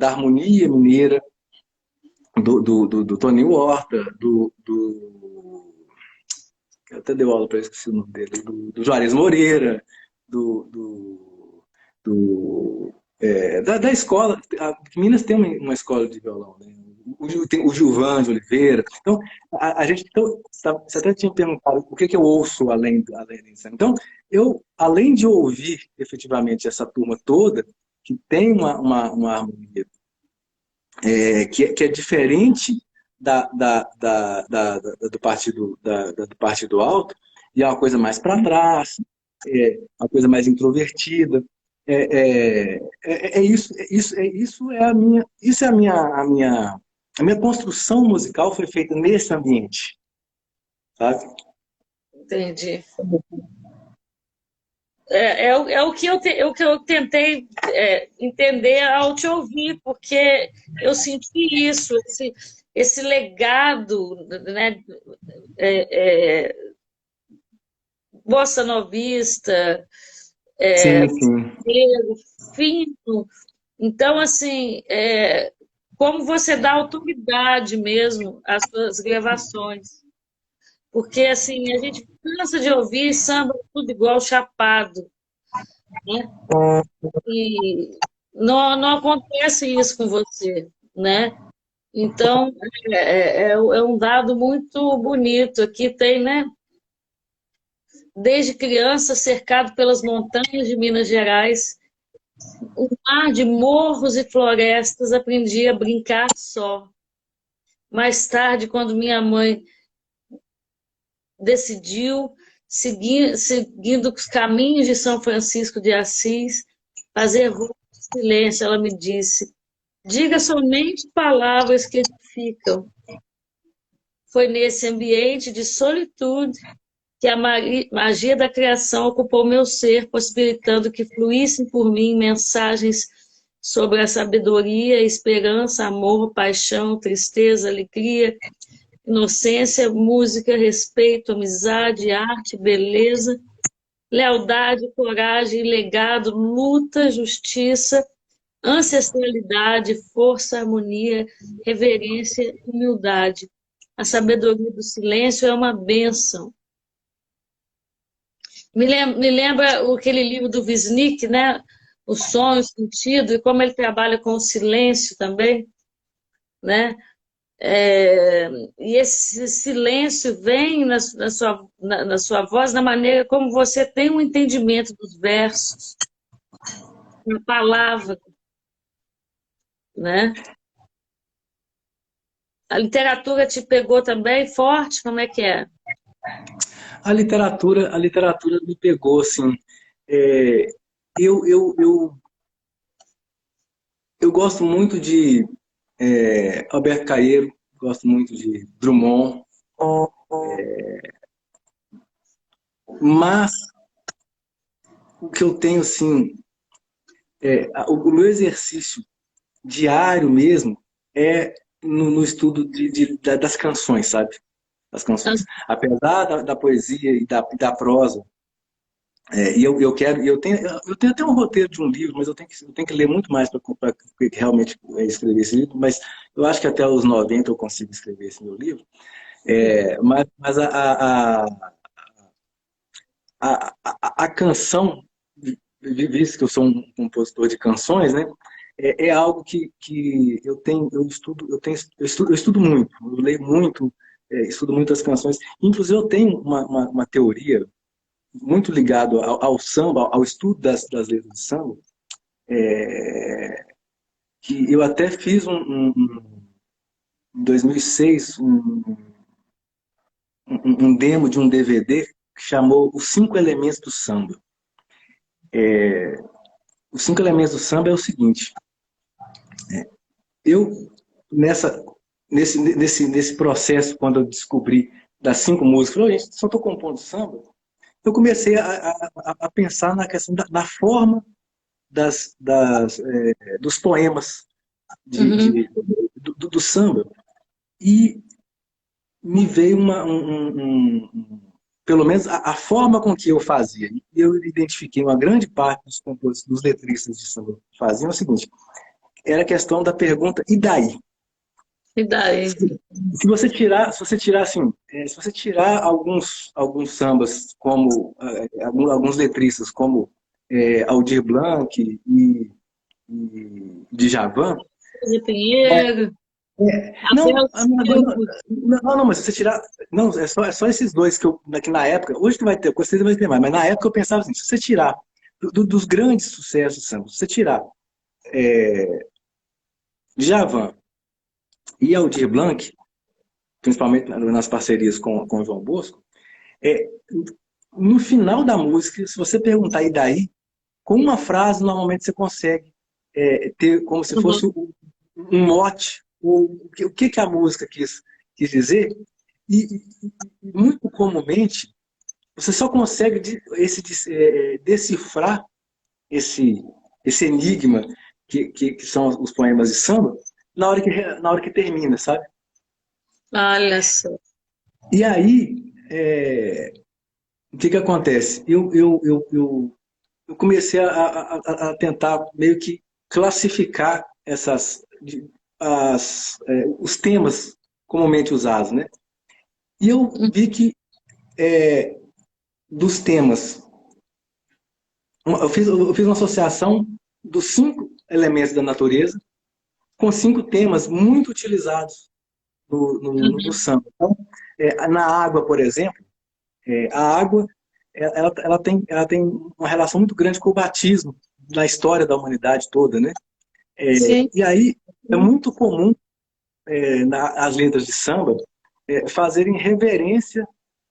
harmonia mineira, do Toninho Horta, eu até dei aula para esqueci o nome dele, do Juarez Moreira, do, do, da escola. Minas tem uma escola de violão, né? tem o Gilvan de Oliveira. Então, a gente, então, você até tinha perguntado o que, que eu ouço além disso. Então, eu, além de ouvir efetivamente essa turma toda, que tem uma harmonia que é diferente do Partido Alto, e é uma coisa mais para trás, uma coisa mais introvertida. Isso é a minha construção musical foi feita nesse ambiente, sabe? Entendi. O que eu tentei entender ao te ouvir, porque eu senti isso, esse legado, né, bossa novista, Sim, sim. fino. Então, assim, como você dá autoridade mesmo às suas gravações. Porque, assim, a gente cansa de ouvir samba tudo igual chapado, né? E não acontece isso com você, né? Então, é um dado muito bonito. Aqui tem, né? Desde criança, cercado pelas montanhas de Minas Gerais, um mar de morros e florestas, aprendi a brincar só. Mais tarde, quando minha mãe decidiu, seguindo os caminhos de São Francisco de Assis, fazer voto de silêncio, ela me disse: diga somente palavras que edificam. Foi nesse ambiente de solitude que a magia da criação ocupou meu ser, possibilitando que fluíssem por mim mensagens sobre a sabedoria, esperança, amor, paixão, tristeza, alegria, inocência, música, respeito, amizade, arte, beleza, lealdade, coragem, legado, luta, justiça, ancestralidade, força, harmonia, reverência, humildade. A sabedoria do silêncio é uma bênção. Me lembra aquele livro do Wisnik, né? O som, o sentido, e como ele trabalha com o silêncio também, né? E esse silêncio vem na sua voz, na maneira como você tem um entendimento dos versos, na palavra, né? A literatura te pegou também forte? Como é que é? A literatura me pegou, assim. É, eu gosto muito de Alberto Caeiro, gosto muito de Drummond, mas o que eu tenho, assim, o meu exercício diário mesmo é no estudo das canções, sabe? Das canções. Apesar da poesia e da prosa, e eu tenho até um roteiro de um livro, mas eu tenho que ler muito mais para realmente escrever esse livro, mas eu acho que até os 90 eu consigo escrever esse meu livro. Mas a canção, visto que eu sou um compositor de canções, né? É algo que eu estudo muito, eu leio muito, estudo muitas canções. Inclusive, eu tenho uma teoria muito ligada ao samba, ao estudo das letras de samba, que eu até fiz em 2006 um demo de um DVD que chamou Os Cinco Elementos do Samba. Os Cinco Elementos do Samba é o seguinte: eu, nesse processo, quando eu descobri das 5 músicas, falei, gente, só estou compondo samba, eu comecei a pensar na questão da forma dos poemas Uhum. do samba. E me veio pelo menos a forma com que eu fazia. E eu identifiquei uma grande parte dos letristas de samba que faziam o seguinte: era a questão da pergunta, e daí? E daí? Se você tirar assim, se você tirar alguns sambas, como alguns letristas, como Aldir Blanc e Djavan, Zé Pinheiro. Até Não, os filmes. não, mas se você tirar. Não, é só esses dois que na época. Hoje que vai ter, com certeza vai ter mais, mas na época eu pensava assim: se você tirar dos grandes sucessos do samba, se você tirar Djavan e Aldir Blanc, principalmente nas parcerias com o João Bosco, é, no final da música, se você perguntar e daí, com uma frase, normalmente você consegue ter como se fosse Uhum. um mote, o que a música quis dizer, e muito comumente você só consegue decifrar esse, esse enigma que são os poemas de samba na hora que termina, sabe? Olha só. E aí, o que acontece? Eu comecei a tentar meio que classificar os temas comumente usados, né? E eu vi que dos temas, eu fiz uma associação dos 5 elementos da natureza com 5 temas muito utilizados no Uhum. samba. Então, na água, por exemplo, a água ela tem uma relação muito grande com o batismo na história da humanidade toda, né? Sim. E aí é muito comum as letras de samba fazerem reverência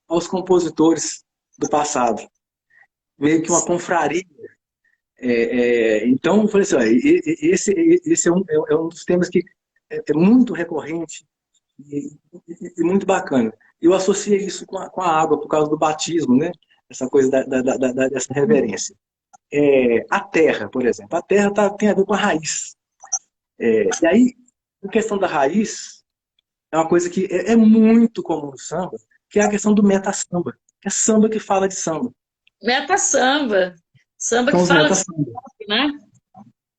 aos compositores do passado, meio que uma confraria. Então, eu falei assim, ó, esse é um dos temas que é muito recorrente e muito bacana. Eu associei isso com a água por causa do batismo, né? Essa coisa dessa reverência. A terra, por exemplo. A terra tem a ver com a raiz. E aí, a questão da raiz é uma coisa que é muito comum no samba, que é a questão do meta-samba. É samba que fala de samba. Meta samba. Samba que São os fala de meta-samba. si, né?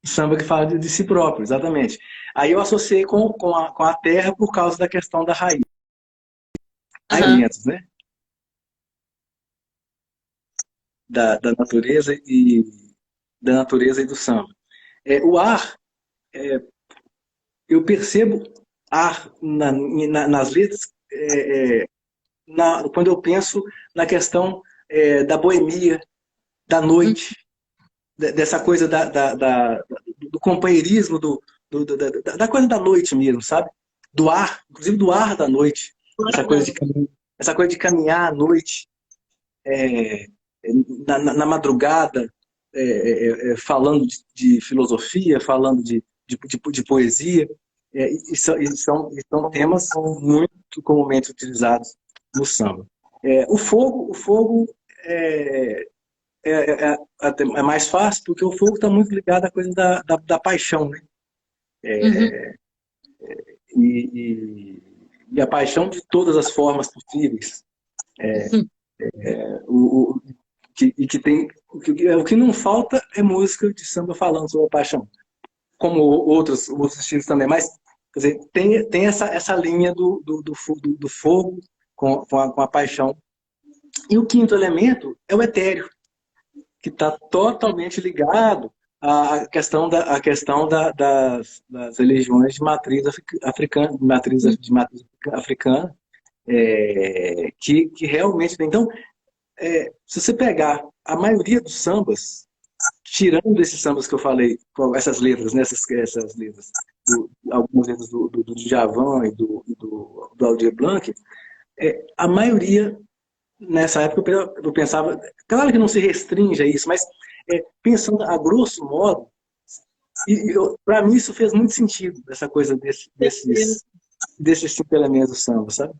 Samba que fala de si próprio, exatamente. Aí eu associei com a terra por causa da questão da raiz. Aham. Elementos, né? Da natureza da natureza e do samba. O ar, eu percebo ar nas letras quando eu penso na questão da boemia, da noite, dessa coisa do companheirismo, da coisa da noite mesmo, sabe? Do ar, inclusive do ar da noite, essa coisa de caminhar à noite, é, na madrugada, falando de filosofia, falando de poesia, e são temas muito comumente utilizados no samba. O fogo é, é mais fácil porque o fogo está muito ligado à coisa da paixão, né? Uhum. E, e a paixão de todas as formas possíveis. Uhum. O, o, que tem, o que não falta é música de samba falando sobre a paixão, como outros estilos também, mas quer dizer, tem essa linha do fogo com a paixão. E o quinto elemento é o etéreo, que está totalmente ligado à questão das religiões de matriz africana, de matriz africana, que realmente tem. Então, se você pegar a maioria dos sambas, tirando esses sambas que eu falei, com essas letras, né, essas letras, algumas letras do Djavan do Aldir Blanc, a maioria, nessa época, eu pensava, claro que não se restringe a isso, mas pensando a grosso modo, para mim isso fez muito sentido, essa coisa desses 5 elementos do samba, sabe?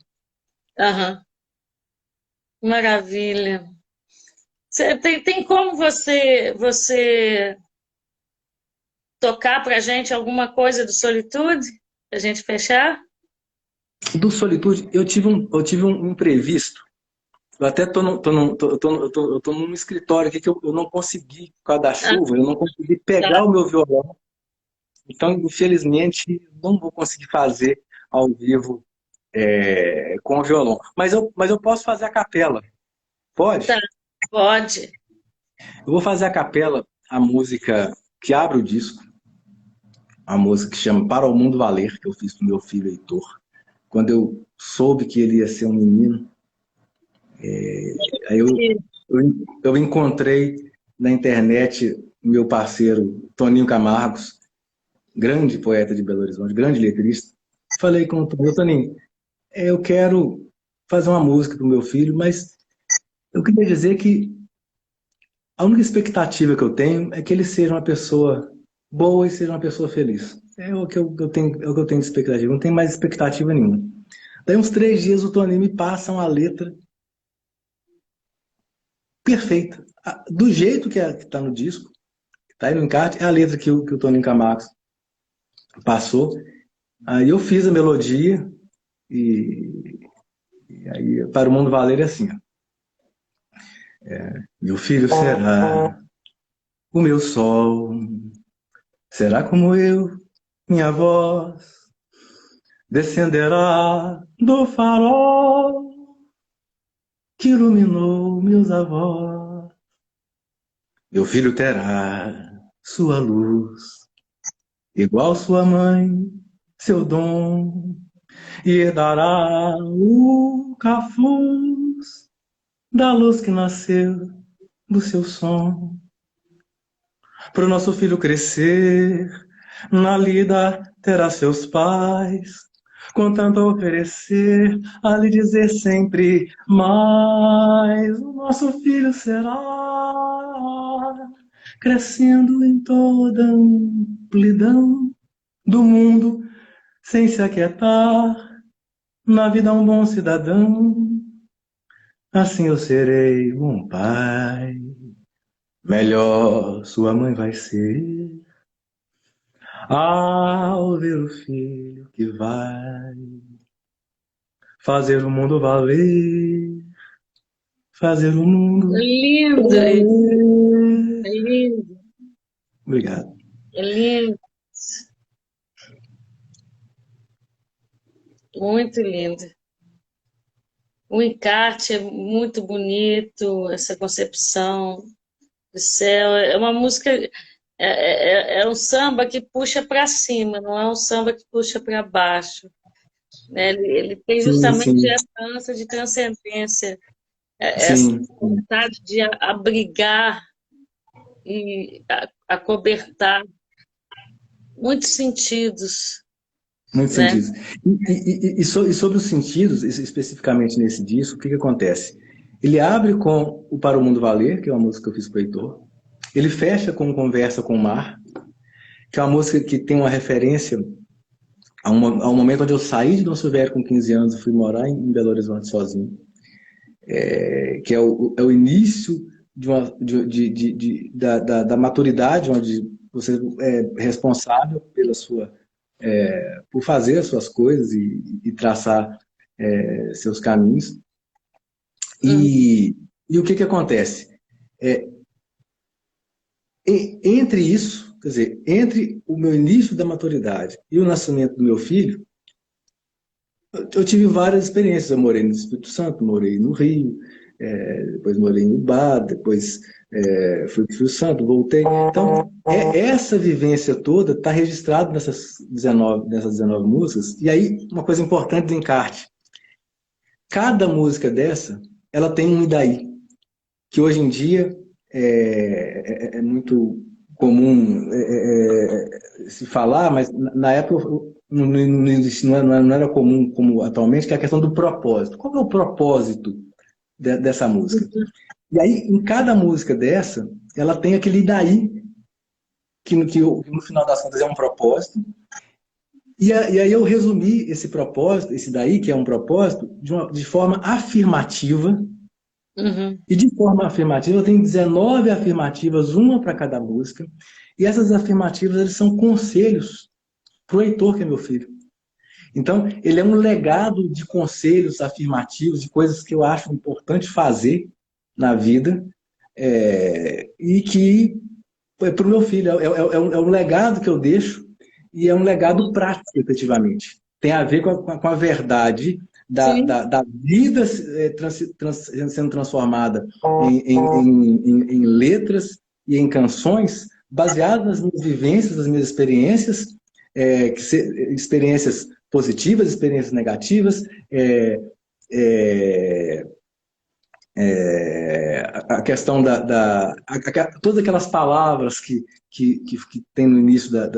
Aham. Maravilha. Tem como você tocar pra gente alguma coisa do Solitude? Pra gente fechar? Do Solitude, eu tive um imprevisto. Eu até tô num escritório aqui que eu não consegui, por causa da Ah, chuva, eu não consegui tá. pegar o meu violão. Então, infelizmente, não vou conseguir fazer ao vivo com o violão. Mas eu posso fazer a capela. Tá. Pode? Pode. Eu vou fazer a capela, a música que abre o disco. uma música que chama Para o Mundo Valer, que eu fiz para o meu filho Heitor. Quando eu soube que ele ia ser um menino, aí eu encontrei na internet meu parceiro Toninho Camargos, grande poeta de Belo Horizonte, grande letrista. Falei com o Toninho, eu quero fazer uma música para o meu filho, mas eu queria dizer que a única expectativa que eu tenho é que ele seja uma pessoa boa e seja uma pessoa feliz. É o que eu tenho, é o que eu tenho de expectativa. Não tenho mais expectativa nenhuma. Daí uns 3 dias o Toninho me passa uma letra perfeita. Do jeito que está no disco, que está aí no encarte, é a letra que o Toninho Camargo passou. Aí eu fiz a melodia e aí Para o Mundo Valer é assim. Ó. Meu filho será o meu sol, será como eu, minha voz, descenderá do farol que iluminou meus avós. Meu filho terá sua luz, igual sua mãe, seu dom, e herdará o cafuz da luz que nasceu do seu som. Para o nosso filho crescer, na lida terá seus pais, com tanto a oferecer, a lhe dizer sempre mais. O nosso filho será crescendo em toda a amplidão do mundo, sem se aquietar, na vida um bom cidadão. Assim eu serei um pai, melhor sua mãe vai ser, ao ver o filho que vai fazer o mundo valer, fazer o mundo É lindo, valer. é lindo, Obrigado. é lindo, muito lindo. O encarte é muito bonito, essa concepção do céu. É uma música, é um samba que puxa para cima, não é um samba que puxa para baixo. Né? Ele tem Sim, justamente sim, essa ânsia de transcendência, essa sim. vontade de abrigar e acobertar muitos sentidos, Muitos né? sentidos. E sobre os sentidos, especificamente nesse disco, o que acontece? Ele abre com o Para o Mundo Valer, que é uma música que eu fiz para o Heitor. Ele fecha com Conversa com o Mar, que é uma música que tem uma referência a um momento onde eu saí de Dom Silvério com 15 anos e fui morar em Belo Horizonte sozinho. Que é o início da maturidade, onde você é responsável pela sua por fazer as suas coisas e traçar seus caminhos. Hum, E o que acontece? É, entre isso, quer dizer, entre o meu início da maturidade e o nascimento do meu filho, eu tive várias experiências. Eu morei no Espírito Santo, morei no Rio, depois morei em Ubá, depois fui para o Espírito Santo, voltei. Então, essa vivência toda está registrada nessas 19 músicas. E aí, uma coisa importante do encarte. Cada música dessa, ela tem um e daí, que hoje em dia é muito comum se falar, mas na época não era comum como atualmente, que é a questão do propósito. Qual é o propósito dessa música? E aí, em cada música dessa, ela tem aquele daí, que no final das contas é um propósito. E aí eu resumi esse propósito, esse daí, que é um propósito, de forma afirmativa. uhum. E de forma afirmativa, eu tenho 19 afirmativas, uma para cada música. E essas afirmativas, eles são conselhos para o Heitor, que é meu filho. Então, ele é um legado de conselhos afirmativos, de coisas que eu acho importante fazer na vida, e que, para o meu filho, é um legado que eu deixo, e é um legado prático, efetivamente. Tem a ver com a verdade Sim. da vida sendo transformada em letras e em canções baseadas nas minhas vivências, nas minhas experiências, experiências positivas, experiências negativas, a questão todas aquelas palavras que tem no início da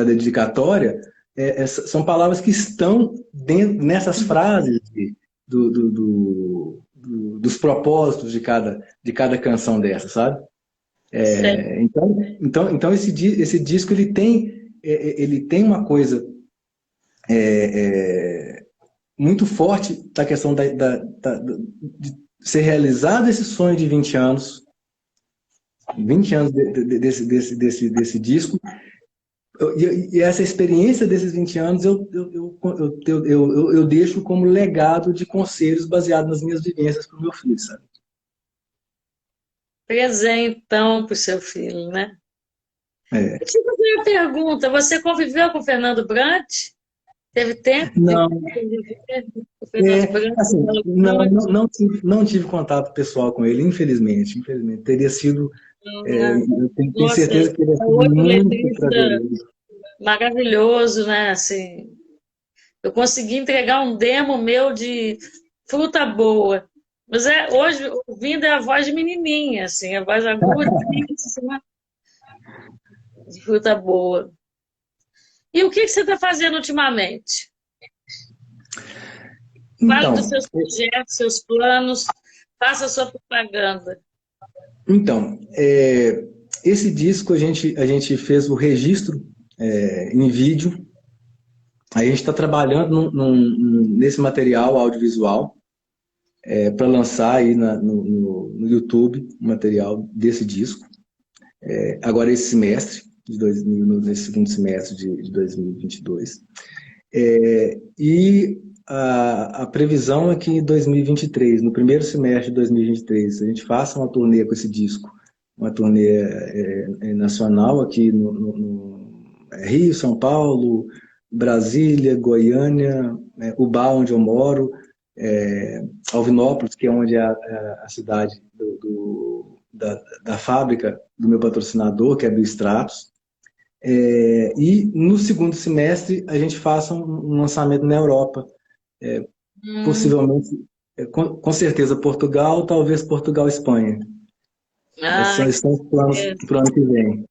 dedicatória, são palavras que estão nessas frases dos propósitos de cada canção dessa, sabe? Então esse disco ele tem uma coisa muito forte da questão de ser realizado esse sonho de 20 anos desse disco, e essa experiência desses 20 anos eu deixo como legado de conselhos baseado nas minhas vivências para o meu filho, sabe? Presentão para o seu filho, né? É. Deixa eu fazer uma pergunta. Você conviveu com o Fernando Brant? Teve tempo Não. de conviver com o Fernando Brant? Assim, não tive contato pessoal com ele, infelizmente. Teria sido... eu tenho certeza que teria sido muito prazeroso. Maravilhoso, né? Assim, eu consegui entregar um demo meu de Fruta Boa. Mas hoje, ouvindo, é a voz de menininha, assim, a voz aguda de Fruta Boa. E o que você está fazendo ultimamente? Fale dos seus projetos, seus planos, faça a sua propaganda. Então, esse disco a gente fez o registro em vídeo. A gente está trabalhando nesse material audiovisual para lançar aí no YouTube o material desse disco. Agora esse semestre, nesse segundo semestre de 2022. E a previsão é que em 2023, no primeiro semestre de 2023, a gente faça uma turnê com esse disco, uma turnê nacional aqui no Rio, São Paulo, Brasília, Goiânia, Ubá, onde eu moro, Alvinópolis, que é onde é a cidade da fábrica do meu patrocinador, que é do Stratos. E no segundo semestre a gente faça um lançamento na Europa. Possivelmente, com certeza Portugal, talvez Portugal e Espanha. São os planos para o ano que vem.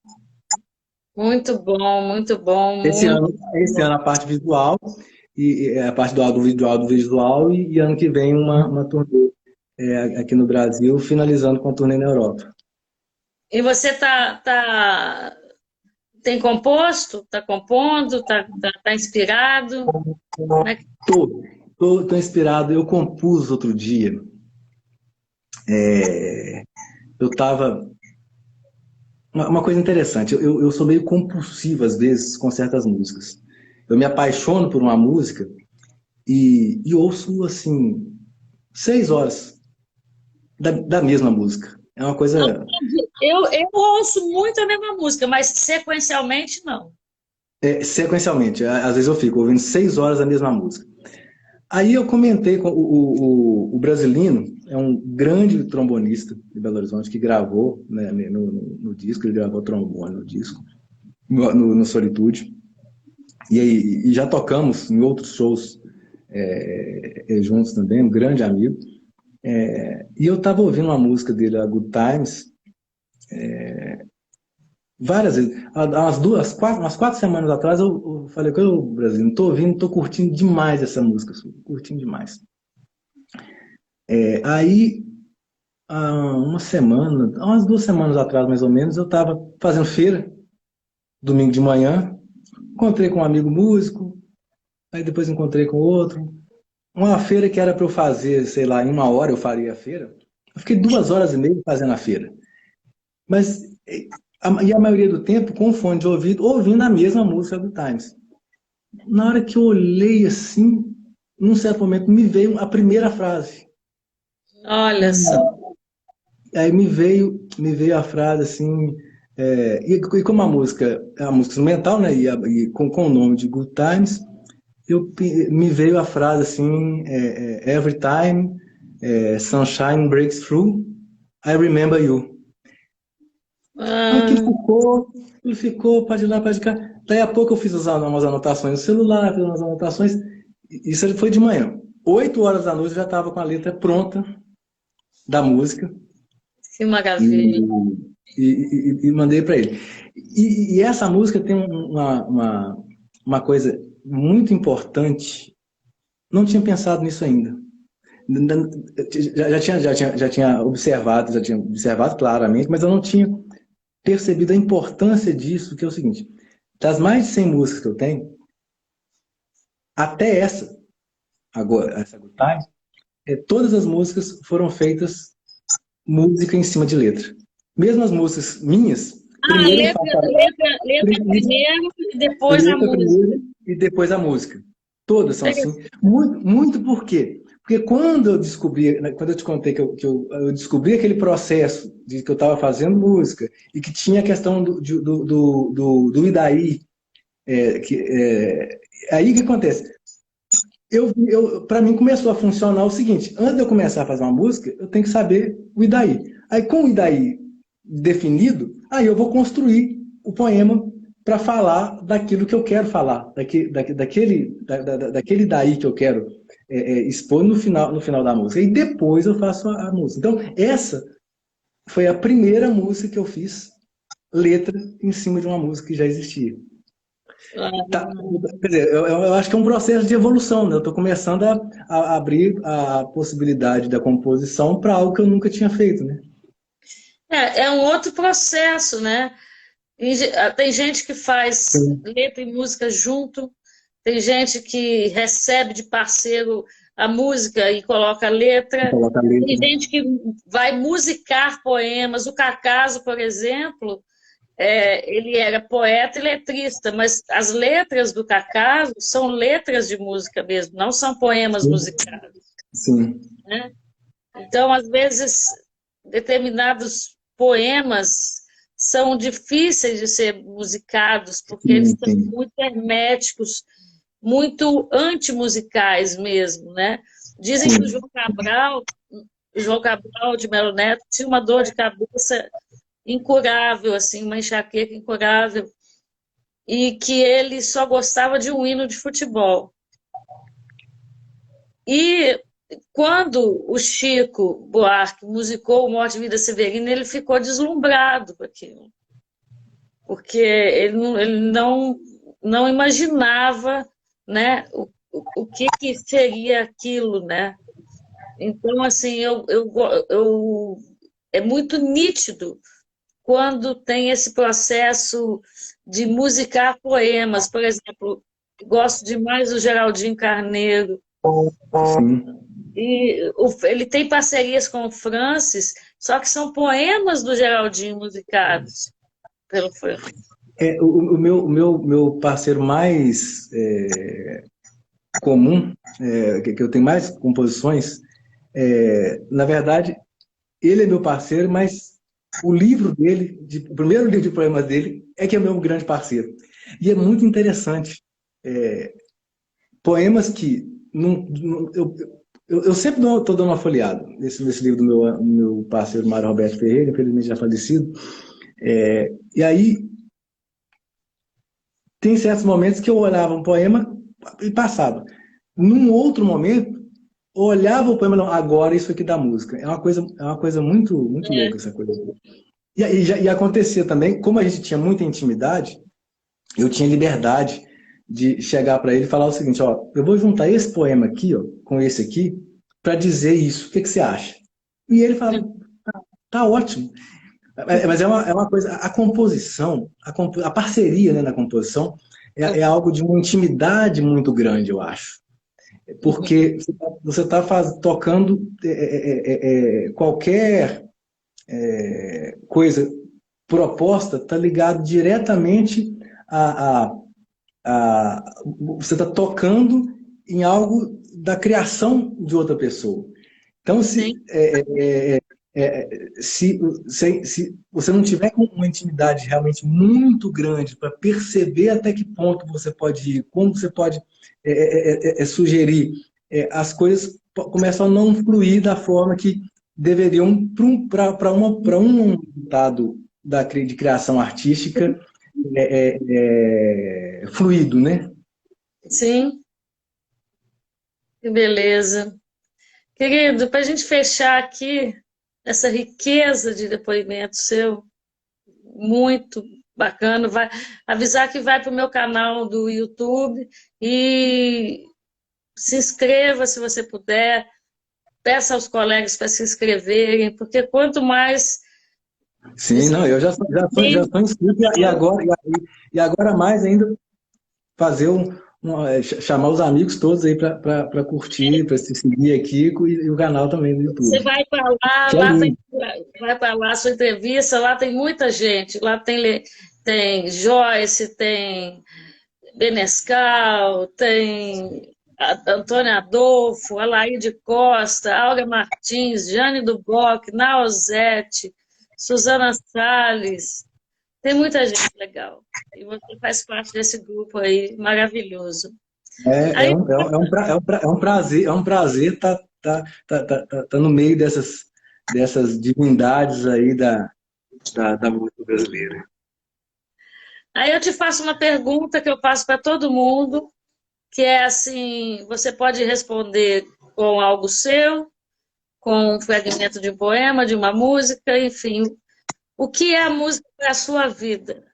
Muito bom, muito bom. Esse ano a parte visual, e a parte do audiovisual, e ano que vem uma turnê aqui no Brasil, finalizando com a turnê na Europa. E você tem composto? Está compondo? Está inspirado? Estou inspirado. Eu compus outro dia. Eu estava... Uma coisa interessante, eu sou meio compulsivo às vezes com certas músicas. Eu me apaixono por uma música e ouço assim 6 horas da mesma música. É uma coisa... Eu ouço muito a mesma música, mas sequencialmente não. Sequencialmente, às vezes eu fico ouvindo 6 horas a mesma música. Aí eu comentei com o Brasilino, é um grande trombonista de Belo Horizonte que gravou, né, no disco, ele gravou trombone no disco, no Solitude. E já tocamos em outros shows juntos também, um grande amigo. E eu estava ouvindo uma música dele, a Good Times, várias vezes. Umas 4 semanas atrás eu falei com o Brasil, estou curtindo demais essa música, curtindo demais. Aí, umas 2 semanas atrás mais ou menos, eu estava fazendo feira, domingo de manhã, encontrei com um amigo músico, aí depois encontrei com outro. Uma feira que era para eu fazer, sei lá, em 1 hora eu faria a feira. Eu fiquei 2 horas e meia fazendo a feira. Mas... E a maioria do tempo com fone de ouvido, ouvindo a mesma música do Times. Na hora que eu olhei assim, num certo momento, me veio a primeira frase. Olha só. Aí me veio a frase assim, e como a música é uma música instrumental, né, e com o nome de Good Times, me veio a frase assim, Every time sunshine breaks through, I remember you. Ah, Aí que ele ficou para de lá, para de cá. Daí a pouco eu fiz umas anotações no celular, fiz umas anotações. Isso foi de manhã. 8 horas da noite eu já estava com a letra pronta da música que e, maravilha. e mandei para ele. E essa música tem uma coisa muito importante. Não tinha pensado nisso ainda. Já tinha observado claramente, mas eu não tinha percebido a importância disso, que é o seguinte: das mais de 100 músicas que eu tenho, até essa, agora, essa Good Time, todas as músicas foram feitas música em cima de letra. Mesmo as músicas minhas, Ah, primeiro eu faço letra primeiro e depois a letra música. primeiro e depois a música. Todas são assim. Interessante. Muito, muito por quê? Porque quando eu descobri, quando eu te contei eu descobri aquele processo de que eu estava fazendo música e que tinha a questão do Idaí, aí o que acontece? Para mim começou a funcionar o seguinte: antes de eu começar a fazer uma música, eu tenho que saber o Idaí. Aí com o Idaí definido, aí eu vou construir o poema para falar daquilo que eu quero falar, daquele Idaí que eu quero expor no final da música. E depois eu faço a música. Então, essa foi a primeira música que eu fiz, letra em cima de uma música que já existia. Tá, quer dizer, eu acho que é um processo de evolução, né? Eu estou começando a abrir a possibilidade da composição para algo que eu nunca tinha feito, né? É um outro processo, né? Tem gente que faz Sim. letra e música junto, tem gente que recebe de parceiro a música e coloca a letra, Coloca a tem letra. gente que vai musicar poemas. O Cacaso, por exemplo, ele era poeta e letrista, mas as letras do Cacaso são letras de música mesmo, não são poemas Sim. musicados, Sim. né? Então, às vezes, determinados poemas são difíceis de ser musicados, porque eles Sim, são sim. muito herméticos, muito antimusicais mesmo, né? Dizem que Sim. o João Cabral de Melo Neto tinha uma dor de cabeça incurável, assim, uma enxaqueca incurável, e que ele só gostava de um hino de futebol. E quando o Chico Buarque musicou o Morte de Vida Severina, ele ficou deslumbrado com aquilo, porque ele não imaginava, né, o que seria aquilo, né? Então, assim, é muito nítido quando tem esse processo de musicar poemas. Por exemplo, gosto demais do Geraldinho Carneiro, Sim. e ele tem parcerias com o Francis, só que são poemas do Geraldinho musicados pelo Francis. O meu parceiro mais comum, que eu tenho mais composições, na verdade, ele é meu parceiro, mas o livro dele, o primeiro livro de poemas dele, é que é meu grande parceiro. E é muito interessante. Poemas que eu sempre estou dando uma folheada nesse livro do meu parceiro Mário Roberto Ferreira, infelizmente já falecido. E aí tem certos momentos que eu olhava um poema e passava. Num outro momento, eu olhava o poema, não, agora isso aqui da música. É uma coisa muito, muito louca essa coisa. E acontecia também, como a gente tinha muita intimidade, eu tinha liberdade de chegar para ele e falar o seguinte: ó, eu vou juntar esse poema aqui, ó, com esse aqui, para dizer isso. O que você acha? E ele falava: tá ótimo. Mas é uma coisa, a composição, a parceria, né, na composição, é algo de uma intimidade muito grande, eu acho. Porque você está tocando qualquer coisa proposta, está ligado diretamente a, você está tocando em algo da criação de outra pessoa. Então, Sim, se você não tiver com uma intimidade realmente muito grande para perceber até que ponto você pode ir, como você pode sugerir, as coisas começam a não fluir da forma que deveriam para um resultado de criação artística fluido, né? Sim, que beleza. Querido, para a gente fechar aqui essa riqueza de depoimento seu, muito bacana, vai avisar que vai para o meu canal do YouTube e se inscreva se você puder, peça aos colegas para se inscreverem, porque quanto mais... Sim, não, eu já sou inscrito e agora mais ainda fazer chamar os amigos todos aí para curtir, para se seguir aqui e o canal também no Você YouTube. vai para lá, Que é lindo. vai para lá a sua entrevista, lá tem muita gente, lá tem Joyce, tem Benescal, tem Antônio Adolfo, Alaide Costa, Alga Martins, Jane Duboc, Naozete, Suzana Salles, tem muita gente legal. E você faz parte desse grupo aí maravilhoso. Aí, É um prazer estar no meio dessas divindades aí da música brasileira. aí eu te faço uma pergunta que eu faço para todo mundo, que é assim, você pode responder com algo seu, com um fragmento de um poema, de uma música, enfim. O que é a música para a sua vida?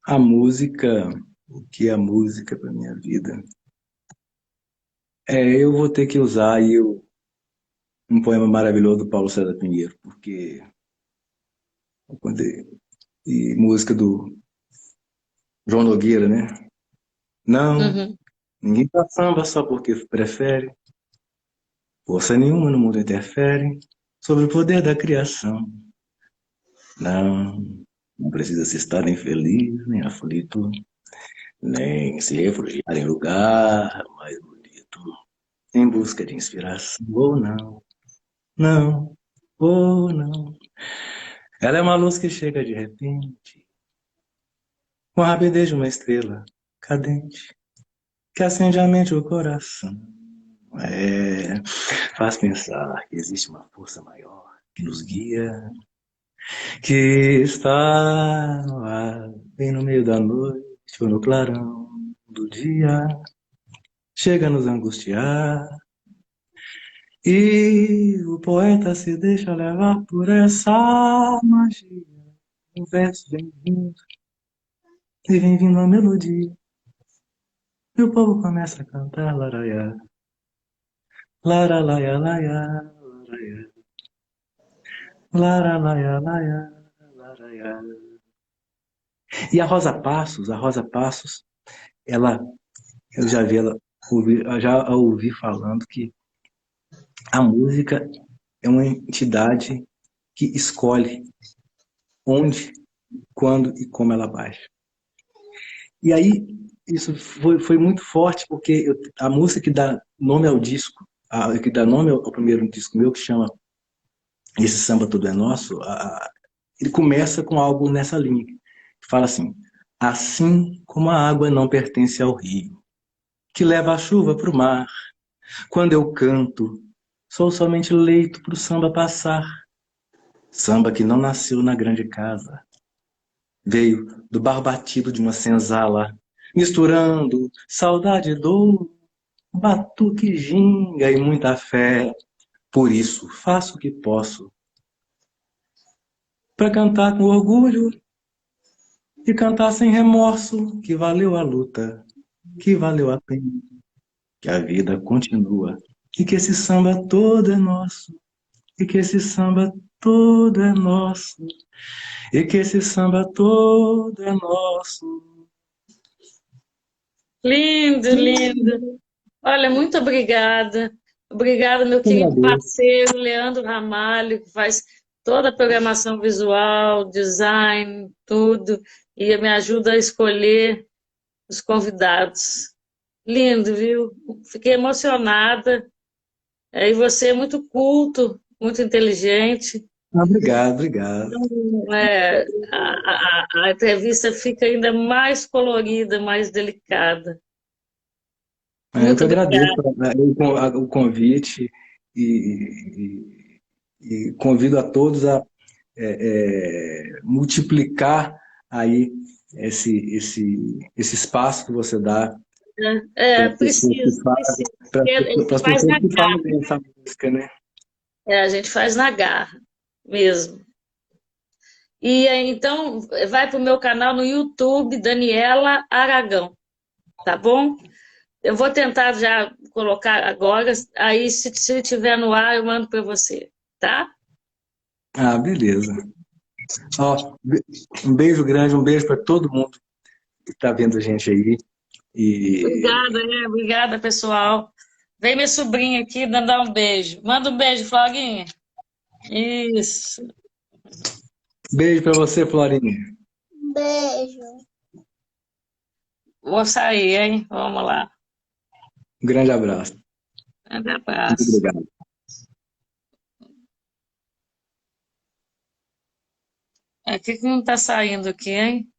A música, o que é a música para minha vida? Eu vou ter que usar aí um poema maravilhoso do Paulo César Pinheiro, porque e música do João Nogueira, né? Não, Uhum. ninguém tá samba só porque prefere. Força nenhuma no mundo interfere sobre o poder da criação. Não, não precisa se estar infeliz, nem aflito, nem se refugiar em lugar mais bonito, em busca de inspiração, ou não, não, ou não. Ela é uma luz que chega de repente, com a rapidez de uma estrela cadente, que acende a mente e o coração. Faz pensar que existe uma força maior que nos guia, que está no ar, bem no meio da noite ou no clarão do dia, chega a nos angustiar. E o poeta se deixa levar por essa magia. Um verso vem vindo e vem vindo a melodia. E o povo começa a cantar laraiá. Laralaia, laia, laraiá. Laralaia, laia, laraiá. E a Rosa Passos, ela, eu já vi ela, eu já a ouvi falando que a música é uma entidade que escolhe onde, quando e como ela baixa. E aí, isso foi muito forte, porque a música que dá nome ao disco, que dá nome ao primeiro disco meu, que chama Esse Samba Todo é Nosso, ele começa com algo nessa linha, que fala assim: assim como a água não pertence ao rio, que leva a chuva para o mar, quando eu canto, sou somente leito para o samba passar. Samba que não nasceu na grande casa, veio do bar batido de uma senzala, misturando saudade e dor, batuque, ginga e muita fé. Por isso faço o que posso para cantar com orgulho e cantar sem remorso, que valeu a luta, que valeu a pena, que a vida continua e que esse samba todo é nosso, e que esse samba todo é nosso, e que esse samba todo é nosso. Lindo, lindo. Olha, muito obrigada. Obrigada, meu Eu querido agradeço. parceiro, Leandro Ramalho, que faz toda a programação visual, design, tudo, e me ajuda a escolher os convidados. Lindo, viu? Fiquei emocionada. E você é muito culto, muito inteligente. Obrigado, obrigado. É, a entrevista fica ainda mais colorida, mais delicada. Eu que Muito agradeço, obrigada. né, o convite e convido a todos a multiplicar aí esse espaço que você dá para as pessoas que Preciso, fazem, preciso. Porque a para gente as faz pessoas na que garra. fazem essa música, né? A gente faz na garra mesmo. E aí, então, vai para o meu canal no YouTube, Daniela Aragão, tá bom? Eu vou tentar já colocar agora, aí se tiver no ar, eu mando para você, tá? Ah, beleza. Ó, um beijo grande, um beijo para todo mundo que está vendo a gente aí. E Obrigada, né? Obrigada, pessoal. Vem minha sobrinha aqui dar um beijo. Manda um beijo, Florinha. Isso. beijo para você, Florinha. Beijo. Vou sair, hein? Vamos lá. Um grande abraço. Um Muito abraço. obrigado. O que que não está saindo aqui, hein?